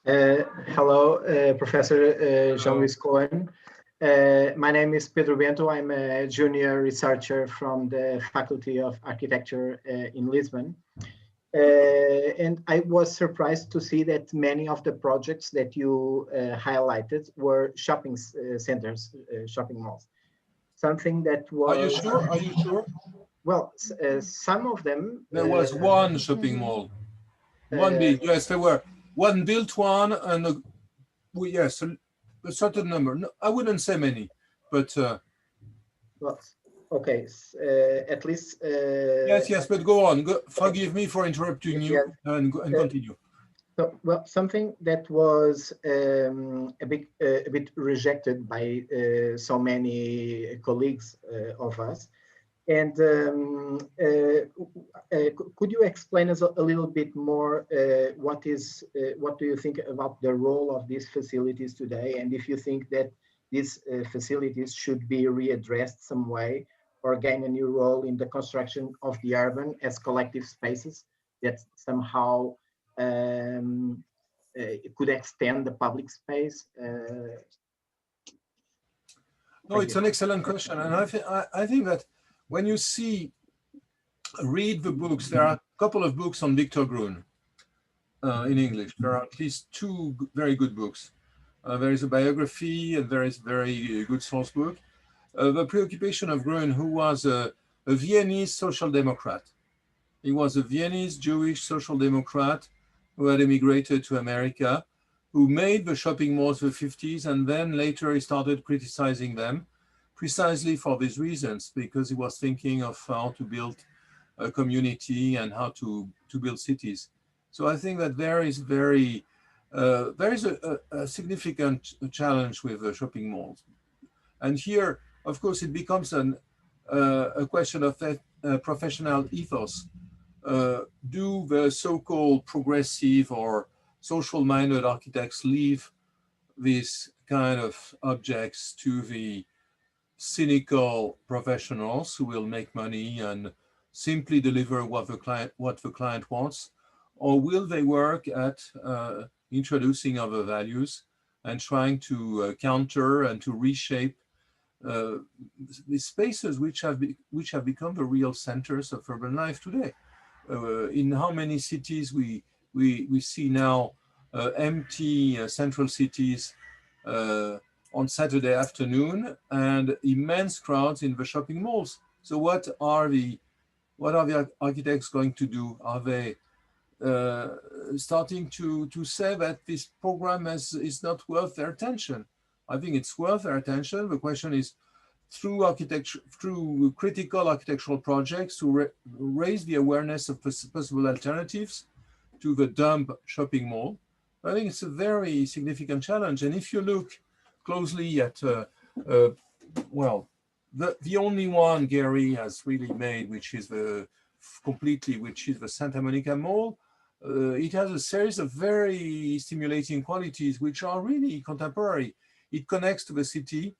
Hello, Professor Jean-Louis Cohen. My name is Pedro Bento. I'm a junior researcher from the Faculty of Architecture in Lisbon. And I was surprised to see that many of the projects that you highlighted were shopping centers, shopping malls. Something that was... Are you sure? Are you sure? Well, some of them... There was one shopping mall. One big, yes, there were. One built one, and yes, a certain number. No, I wouldn't say many, but... well, okay, at least... yes, but go on. Forgive me for interrupting you, and continue. So, well, something that was a bit rejected by so many colleagues of us. And could you explain us a little bit more what do you think about the role of these facilities today, and if you think that these facilities should be readdressed some way, or gain a new role in the construction of the urban as collective spaces that somehow it could extend the public space? No, it's an excellent question. And I think that when you read the books, there are a couple of books on Victor Gruen in English. There are at least two very good books. There is a biography, and there is a very good source book. The preoccupation of Gruen, who was a Viennese social democrat. He was a Viennese Jewish social democrat who had emigrated to America, who made the shopping malls in the 50s, and then later he started criticizing them precisely for these reasons, because he was thinking of how to build a community and how to build cities. So I think that there is a significant challenge with the shopping malls. And here, of course, it becomes a question of professional ethos. Do the so-called progressive or social-minded architects leave these kind of objects to the cynical professionals who will make money and simply deliver what the client wants, or will they work at introducing other values and trying to counter and to reshape the spaces which have become the real centers of urban life today? In how many cities we see now empty central cities on Saturday afternoon and immense crowds in the shopping malls. So what are the architects going to do? Are they starting to say that this program is not worth their attention? I think it's worth their attention. The question is, through critical architectural projects, to raise the awareness of possible alternatives to the dumb shopping mall. I think it's a very significant challenge. And if you look closely at, well, the only one Gehry has really made, which is the Santa Monica Mall, it has a series of very stimulating qualities which are really contemporary. It connects to the city.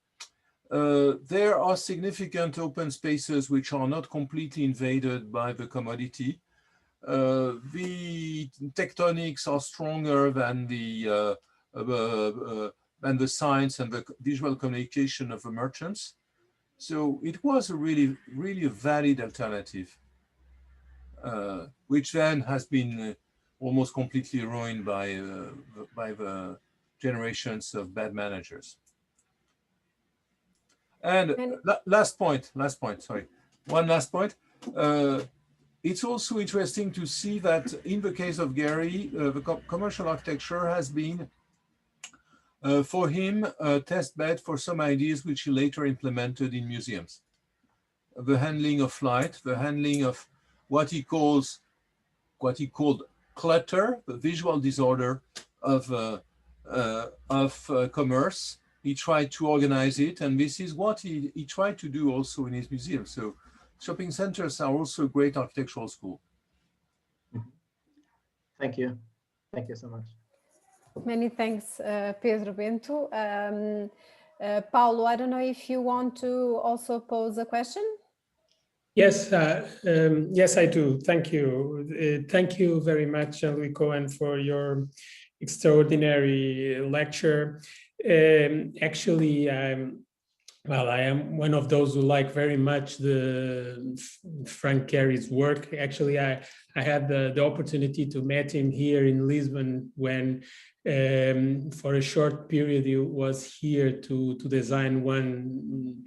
There are significant open spaces which are not completely invaded by the commodity. The tectonics are stronger than the science and the visual communication of the merchants. So it was a really a valid alternative, which then has been almost completely ruined by the generations of bad managers. And last point, sorry. One last point. It's also interesting to see that in the case of Gehry, the commercial architecture has been, for him, a test bed for some ideas which he later implemented in museums. The handling of light, the handling of what he called clutter, the visual disorder of commerce. He tried to organize it, and this is what he tried to do also in his museum. So shopping centers are also a great architectural school. Thank you. Thank you so much. Many thanks, Pedro Bento. Paulo, I don't know if you want to also pose a question? Yes, yes, I do. Thank you. Thank you very much, Louis Cohen, for your extraordinary lecture. Actually, I am one of those who like very much the Frank Gehry's work. Actually, I had the opportunity to meet him here in Lisbon when, for a short period, he was here to design one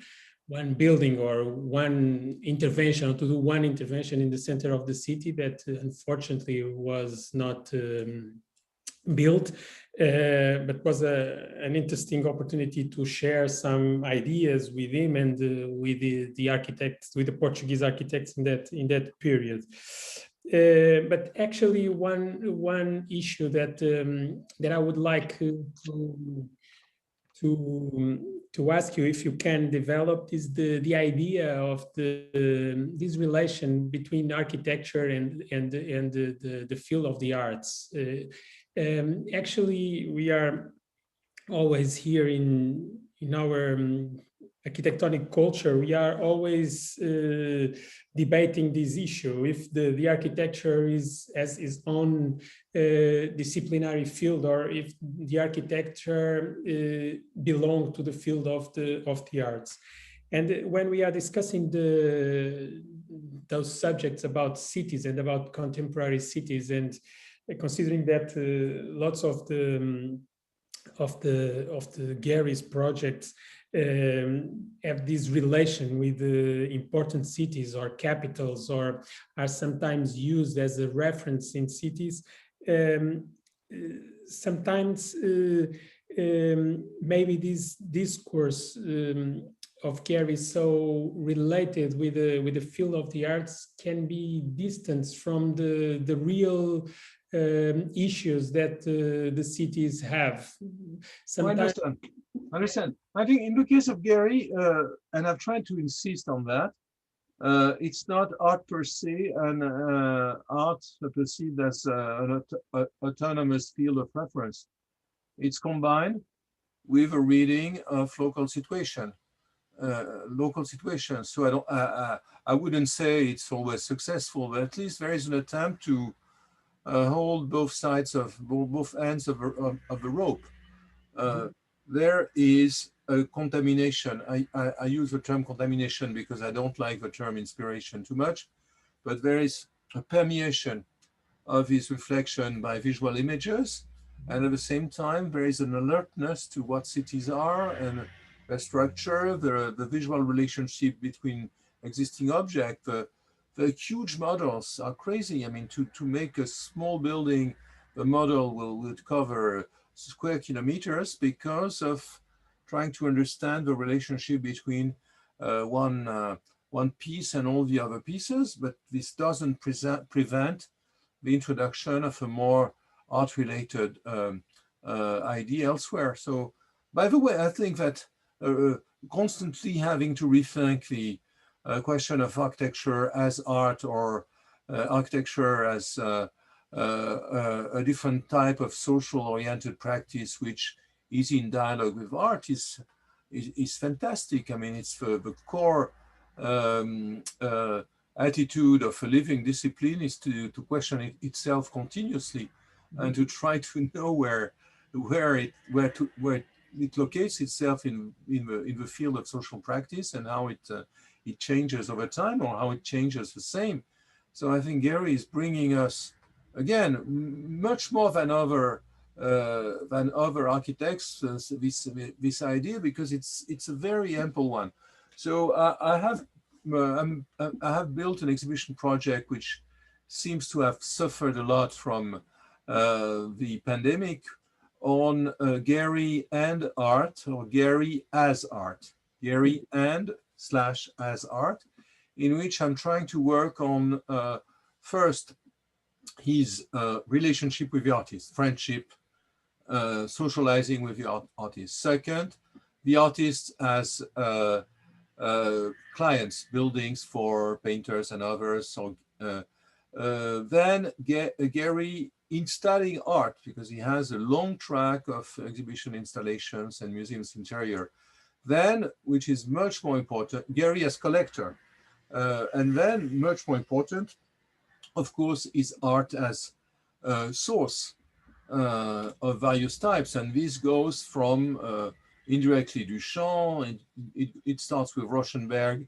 building or one intervention, to do one intervention in the center of the city that unfortunately was not built, but was an interesting opportunity to share some ideas with him and with the architects, with the Portuguese architects in that period. But actually, one issue that I would like to ask you, if you can develop, is the idea of this relation between architecture and the field of the arts. Actually, we are always here in our architectonic culture, we are always debating this issue. If the architecture is as its own disciplinary field, or if the architecture belong to the field of the arts. And when we are discussing those subjects about cities and about contemporary cities, and considering that lots of the Gehry's projects have this relation with important cities or capitals, or are sometimes used as a reference in cities. Sometimes maybe this discourse of Gehry, so related with the field of the arts, can be distanced from the real issues that the cities have. Sometimes, I understand. I think in the case of Gehry, and I've tried to insist on that, it's not art per se, and art perceived as an autonomous field of reference. It's combined with a reading of local situations. So I wouldn't say it's always successful, but at least there is an attempt to hold both sides of both ends of the rope. There is a contamination. I use the term contamination because I don't like the term inspiration too much, but there is a permeation of his reflection by visual images, and at the same time there is an alertness to what cities are and the structure, the visual relationship between existing objects. The huge models are crazy. I mean, to make a small building, the model would cover square kilometers because of trying to understand the relationship between one piece and all the other pieces. But this doesn't prevent the introduction of a more art-related idea elsewhere. So, by the way, I think that constantly having to rethink the question of architecture as art, or architecture as a different type of social-oriented practice, which is in dialogue with art, is fantastic. I mean, it's the core attitude of a living discipline is to question itself continuously, and to try to know where it locates itself in the field of social practice, and how it changes over time, or how it changes the same. So I think Gehry is bringing us, again, much more than other architects, this idea, because it's a very ample one. So I have built an exhibition project which seems to have suffered a lot from the pandemic, on Gehry and art, or Gehry as art, Gehry and / as art, in which I'm trying to work on first his relationship with the artist, friendship, socializing with the artist. Second, the artist as clients, buildings for painters and others. So then Gehry in studying art, because he has a long track of exhibition installations and museums interior. Then, which is much more important, Gehry as collector. And then, much more important, of course, is art as source of various types. And this goes from indirectly Duchamp, it starts with Rauschenberg,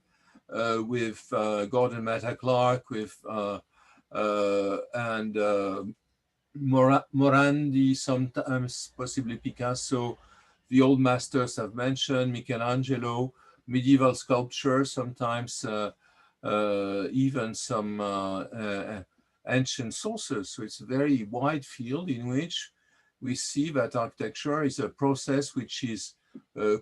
with Gordon Matta Clark, with Morandi, sometimes possibly Picasso, the old masters I've mentioned, Michelangelo, medieval sculpture, sometimes even some ancient sources. So it's a very wide field in which we see that architecture is a process which is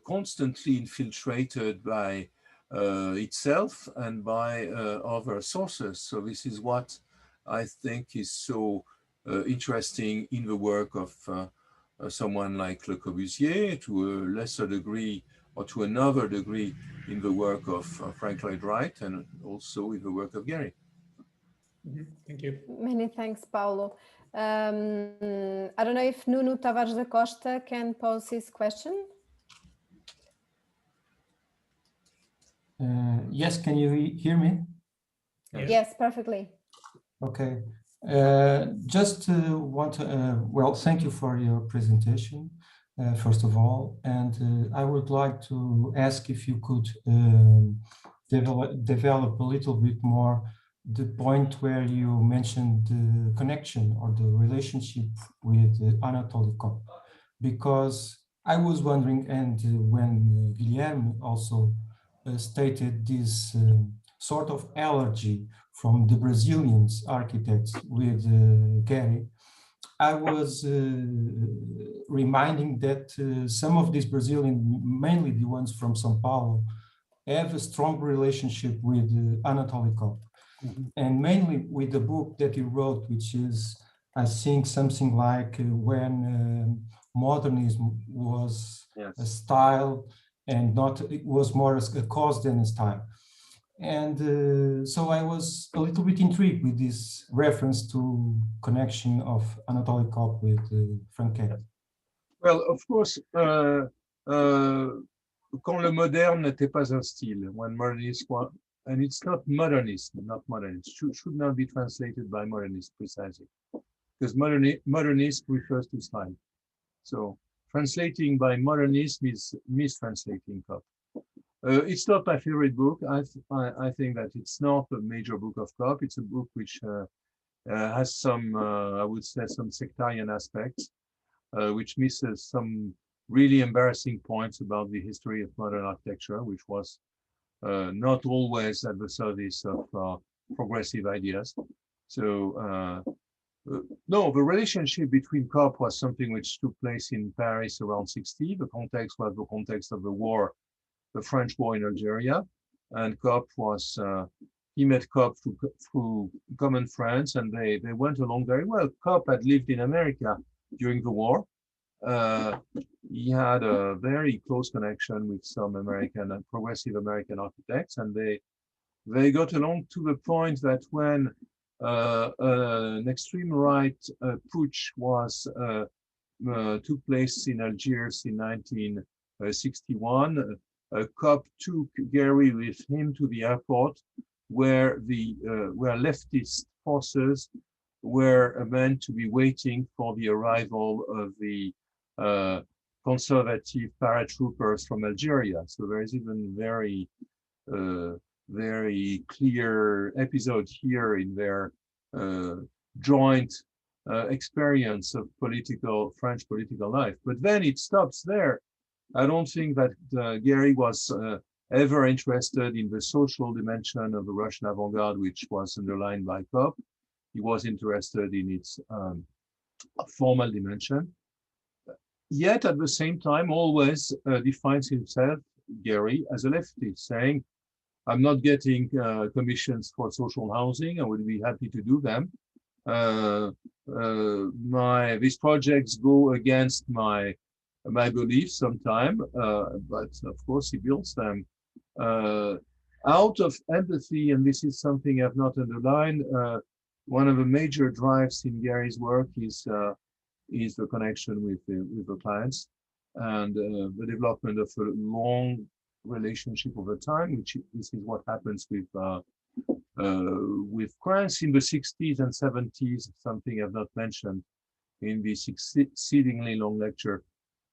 constantly infiltrated by itself and by other sources. So this is what I think is so interesting in the work of someone like Le Corbusier, to a lesser degree, or to another degree, in the work of Frank Lloyd Wright, and also in the work of Gehry. Thank you. Many thanks, Paulo. I don't know if Nuno Tavares da Costa can pose his question. Yes, can you hear me? Yes, perfectly. Okay. Just want to, well, thank you for your presentation, first of all. And I would like to ask if you could develop a little bit more the point where you mentioned the connection or the relationship with Anatoly Kopp. Because I was wondering, and when Guilherme also stated this sort of allergy from the Brazilian architects with Gehry, I was reminding that some of these Brazilian, mainly the ones from São Paulo, have a strong relationship with Anatoly Kopp, and mainly with the book that he wrote, which is, I think, something like when modernism was a style and not, it was more a cause than a style. And so I was a little bit intrigued with this reference to connection of Anatoly Kopp with Frank Gehry. Well, of course, quand le moderne n'était pas un style, when modernist was, and it's not modernist, should not be translated by modernist precisely, because modernist refers to style. So translating by modernism is mistranslating Kopp. It's not my favorite book. I think that it's not a major book of Kopp. It's a book which has some, I would say, some sectarian aspects, which misses some really embarrassing points about the history of modern architecture, which was not always at the service of progressive ideas. So no, the relationship between Kopp was something which took place in Paris around 60. The context was the context of the war, the French war in Algeria, and Kopp was, he met Kopp through common friends, and they went along very well. Kopp had lived in America during the war. He had a very close connection with some American, progressive American architects, and they got along to the point that when an extreme right putsch was took place in Algiers in 1961, Kopp took Gehry with him to the airport, where the where leftist forces were meant to be waiting for the arrival of the conservative paratroopers from Algeria. So there is even very clear episode here in their joint experience of French political life. But then it stops there. I don't think that Gehry was ever interested in the social dimension of the Russian avant-garde, which was underlined by Kopp. He was interested in its formal dimension. Yet at the same time, always defines himself, Gehry, as a leftist, saying, I'm not getting commissions for social housing. I would be happy to do them. These projects go against my beliefs sometime, but of course he builds them out of empathy. And this is something I've not underlined. One of the major drives in Gehry's work is the connection with the clients and the development of a long relationship over time, which this is what happens with clients in the 60s and 70s. Something I've not mentioned in this exceedingly long lecture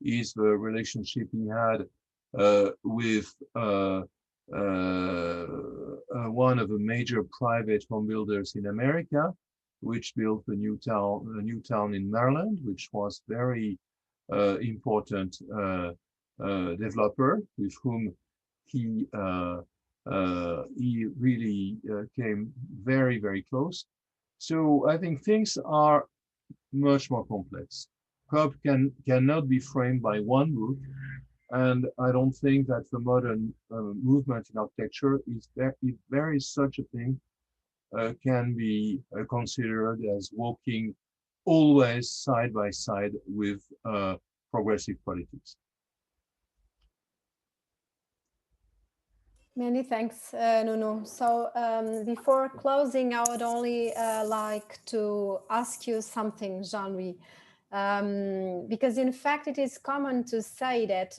is the relationship he had with one of the major private home builders in America, which built a new town in Maryland, which was very important developer with whom he really came very, very close. So I think things are much more complex. Kopp cannot be framed by one book, and I don't think that the modern movement in architecture is there. If there is such a thing, can be considered as walking always side by side with progressive politics. Many thanks, Nuno. So before closing, I would only like to ask you something, Jean-Louis. Because in fact it is common to say that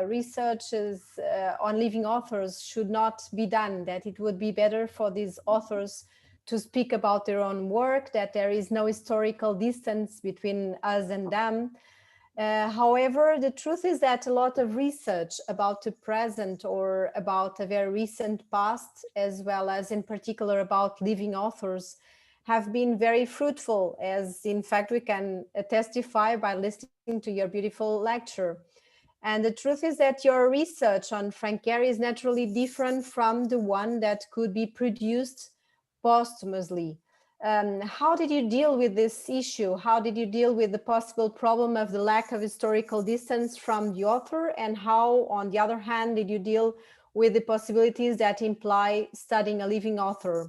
researches on living authors should not be done, that it would be better for these authors to speak about their own work, that there is no historical distance between us and them. However, the truth is that a lot of research about the present or about a very recent past, as well as in particular about living authors, have been very fruitful, as in fact we can testify by listening to your beautiful lecture. And the truth is that your research on Frank Gehry is naturally different from the one that could be produced posthumously. How did you deal with this issue? How did you deal with the possible problem of the lack of historical distance from the author? And how, on the other hand, did you deal with the possibilities that imply studying a living author?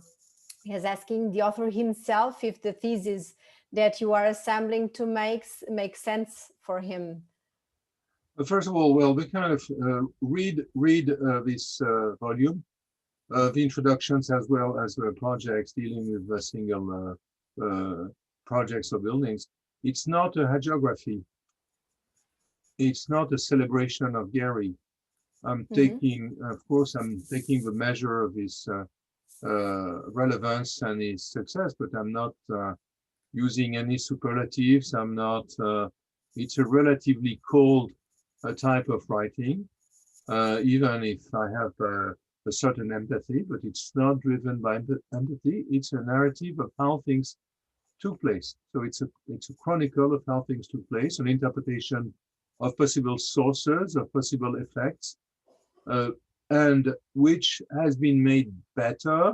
He is asking the author himself if the thesis that you are assembling to make sense for him. First of all, well, we kind of read this volume, the introductions as well as the projects dealing with single projects or buildings. It's not a hagiography. It's not a celebration of Gehry. I'm taking, of course, I'm taking the measure of his relevance and his success, but I'm not using any superlatives. I'm not, it's a relatively cold type of writing, even if I have a certain empathy, but it's not driven by empathy. It's a narrative of how things took place. So it's a chronicle of how things took place, an interpretation of possible sources, of possible effects, and which has been made better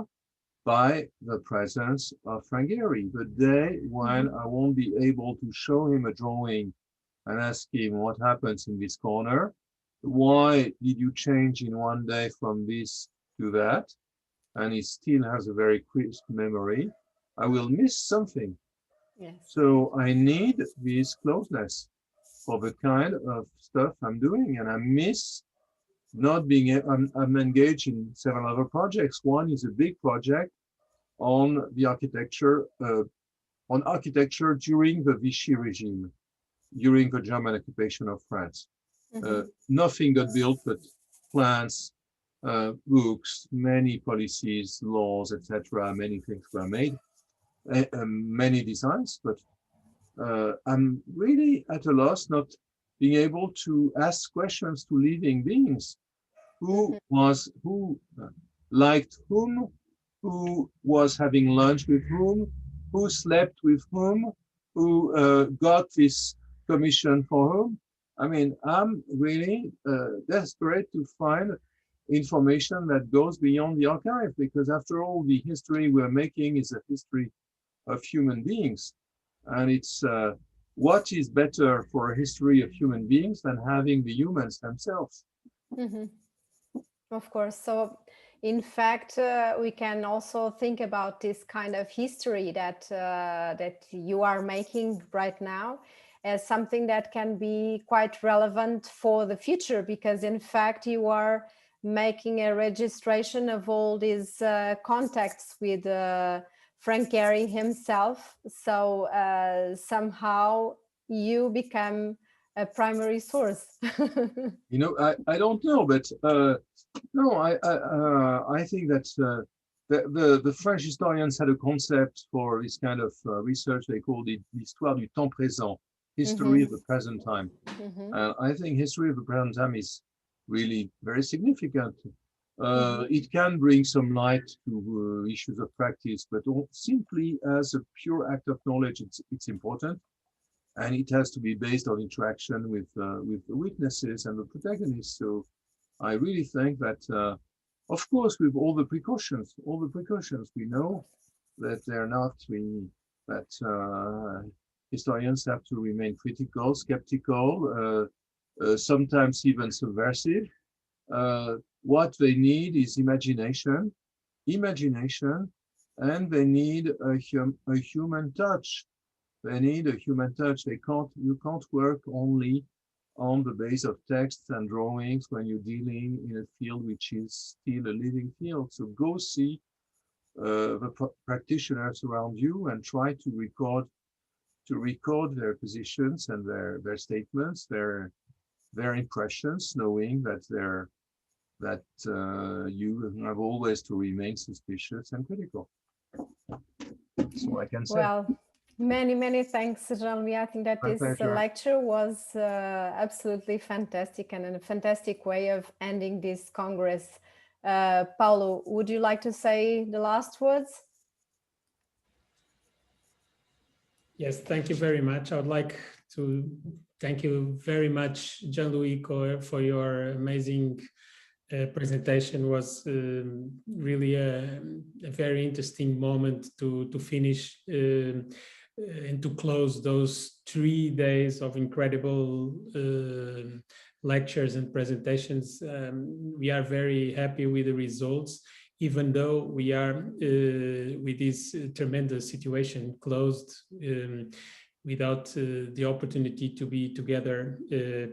by the presence of Frank Gehry. The day when I won't be able to show him a drawing and ask him what happens in this corner, why did you change in one day from this to that, and he still has a very crisp memory, I will miss something. Yes. So I need this closeness for the kind of stuff I'm doing, and I miss not being, I'm engaged in several other projects. One is a big project on the architecture, during the Vichy regime, during the German occupation of France. Nothing got built but plans, books, many policies, laws, etc. Many things were made, many designs, but I'm really at a loss not being able to ask questions to living beings. Who liked whom, who was having lunch with whom, who slept with whom, who got this commission for whom. I mean, I'm really desperate to find information that goes beyond the archive, because after all, the history we're making is a history of human beings. And it's what is better for a history of human beings than having the humans themselves? Of course. So in fact, we can also think about this kind of history that that you are making right now as something that can be quite relevant for the future, because in fact you are making a registration of all these contacts with Frank Gehry himself. So somehow you become a primary source. You know, I don't know, but no, I think that the French historians had a concept for this kind of research. They called it l'histoire du temps présent, history of the present time. I think history of the present time is really very significant. It can bring some light to issues of practice, but simply as a pure act of knowledge, it's important. And it has to be based on interaction with the witnesses and the protagonists. So I really think that, of course, with all the precautions, we know that they're not that historians have to remain critical, skeptical, sometimes even subversive. What they need is imagination, and they need a human touch. They need a human touch. You can't work only on the base of texts and drawings when you're dealing in a field which is still a living field. So go see the practitioners around you and try to record record their positions and their statements, their impressions, knowing that you have always to remain suspicious and critical. That's all I can say. Well, many thanks, Jean-Louis. I think that My this pleasure. lecture was absolutely fantastic and a fantastic way of ending this Congress. Paulo, would you like to say the last words? Yes, thank you very much. I would like to thank you very much, Jean-Louis Cohen, for your amazing presentation. Was really a very interesting moment to finish and to close those 3 days of incredible lectures and presentations. We are very happy with the results, even though we are with this tremendous situation closed without the opportunity to be together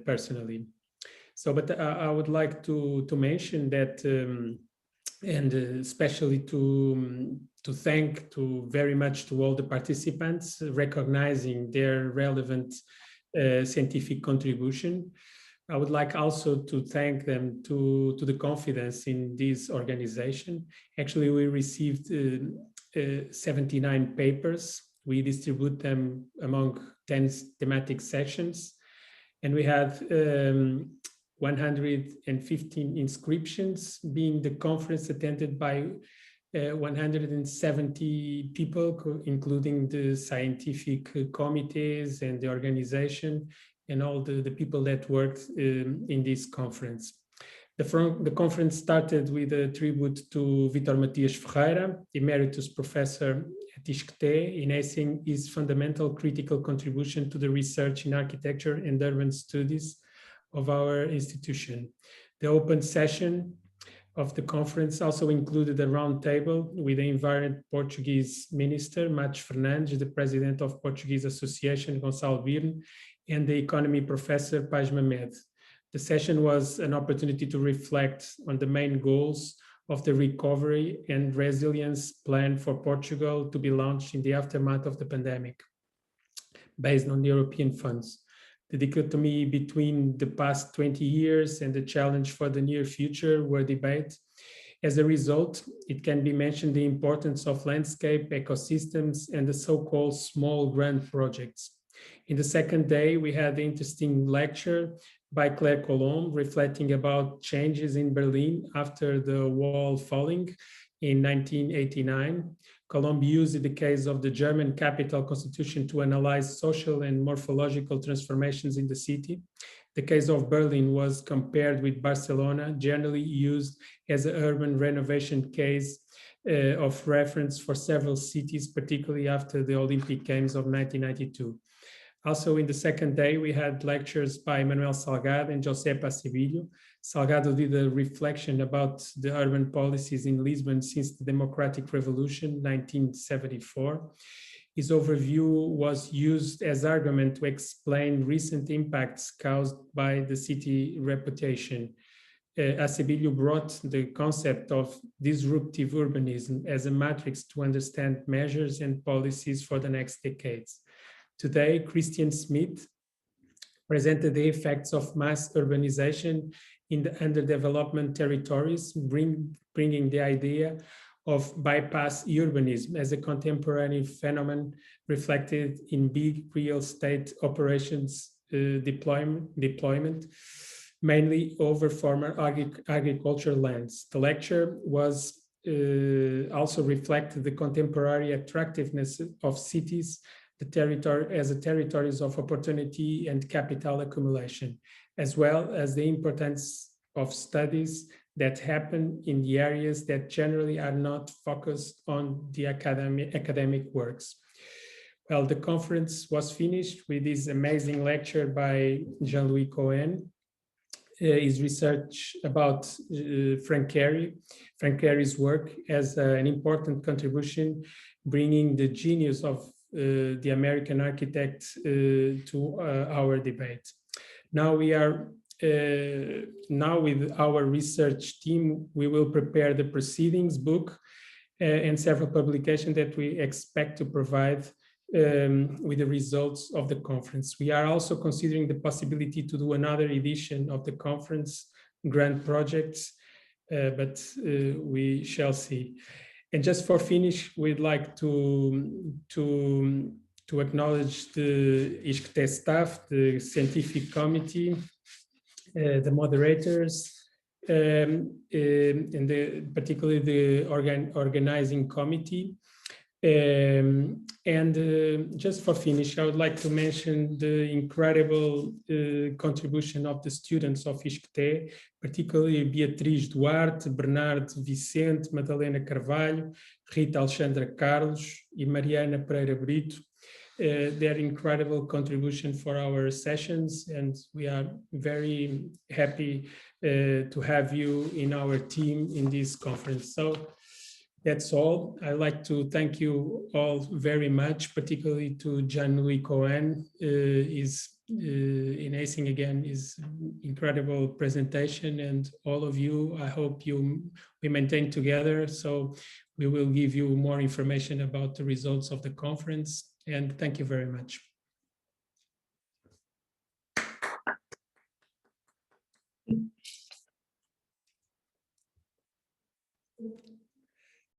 personally. So, but I would like to mention that, and especially to thank very much to all the participants, recognizing their relevant scientific contribution. I would like also to thank them to the confidence in this organization. Actually, we received 79 papers. We distribute them among 10 thematic sessions, and we had 115 inscriptions, being the conference attended by 170 people, including the scientific committees and the organization and all the people that worked in this conference. The conference started with a tribute to Vítor Matias Ferreira, Emeritus Professor at ISCTE, enhancing his fundamental critical contribution to the research in architecture and urban studies of our institution. The open session of the conference also included a roundtable with the Environment Portuguese Minister, Matos Fernandes, the President of Portuguese Association, Gonçalo Birne, and the Economy Professor, Paz Mamed. The session was an opportunity to reflect on the main goals of the recovery and resilience plan for Portugal to be launched in the aftermath of the pandemic, based on the European funds. The dichotomy between the past 20 years and the challenge for the near future were debated. As a result, it can be mentioned the importance of landscape, ecosystems, and the so-called small grand projects. In the second day, we had the interesting lecture by Claire Colomb, reflecting about changes in Berlin after the wall falling in 1989. Colomb used the case of the German capital constitution to analyze social and morphological transformations in the city. The case of Berlin was compared with Barcelona, generally used as an urban renovation case of reference for several cities, particularly after the Olympic Games of 1992. Also, in the second day, we had lectures by Manuel Salgado and José Pacivillo. Salgado did a reflection about the urban policies in Lisbon since the Democratic Revolution, 1974. His overview was used as argument to explain recent impacts caused by the city reputation. Acebillo brought the concept of disruptive urbanism as a matrix to understand measures and policies for the next decades. Today, Christian Smith presented the effects of mass urbanization in the underdevelopment territories, bringing the idea of bypass urbanism as a contemporary phenomenon reflected in big real estate operations deployment, mainly over former agricultural lands. The lecture was also reflected the contemporary attractiveness of cities, the territory as a territories of opportunity and capital accumulation, as well as the importance of studies that happen in the areas that generally are not focused on the academic works. Well, the conference was finished with this amazing lecture by Jean-Louis Cohen, his research about Frank Gehry. Frank Gehry's work as an important contribution, bringing the genius of the American architect to our debate. Now we are, now with our research team, we will prepare the proceedings book and several publications that we expect to provide with the results of the conference. We are also considering the possibility to do another edition of the conference grant projects, but we shall see. And just for finish, we'd like to acknowledge the ISCTE staff, the scientific committee, the moderators, and particularly the organizing committee. Just for finish, I would like to mention the incredible contribution of the students of ISCTE, particularly Beatriz Duarte, Bernardo Vicente, Madalena Carvalho, Rita Alexandra Carlos, and Mariana Pereira Brito. Their incredible contribution for our sessions, and we are very happy to have you in our team in this conference. So that's all. I'd like to thank you all very much, particularly to Jean-Louis Cohen, in acing again his incredible presentation, and all of you. I hope we maintain together, so we will give you more information about the results of the conference. And thank you very much.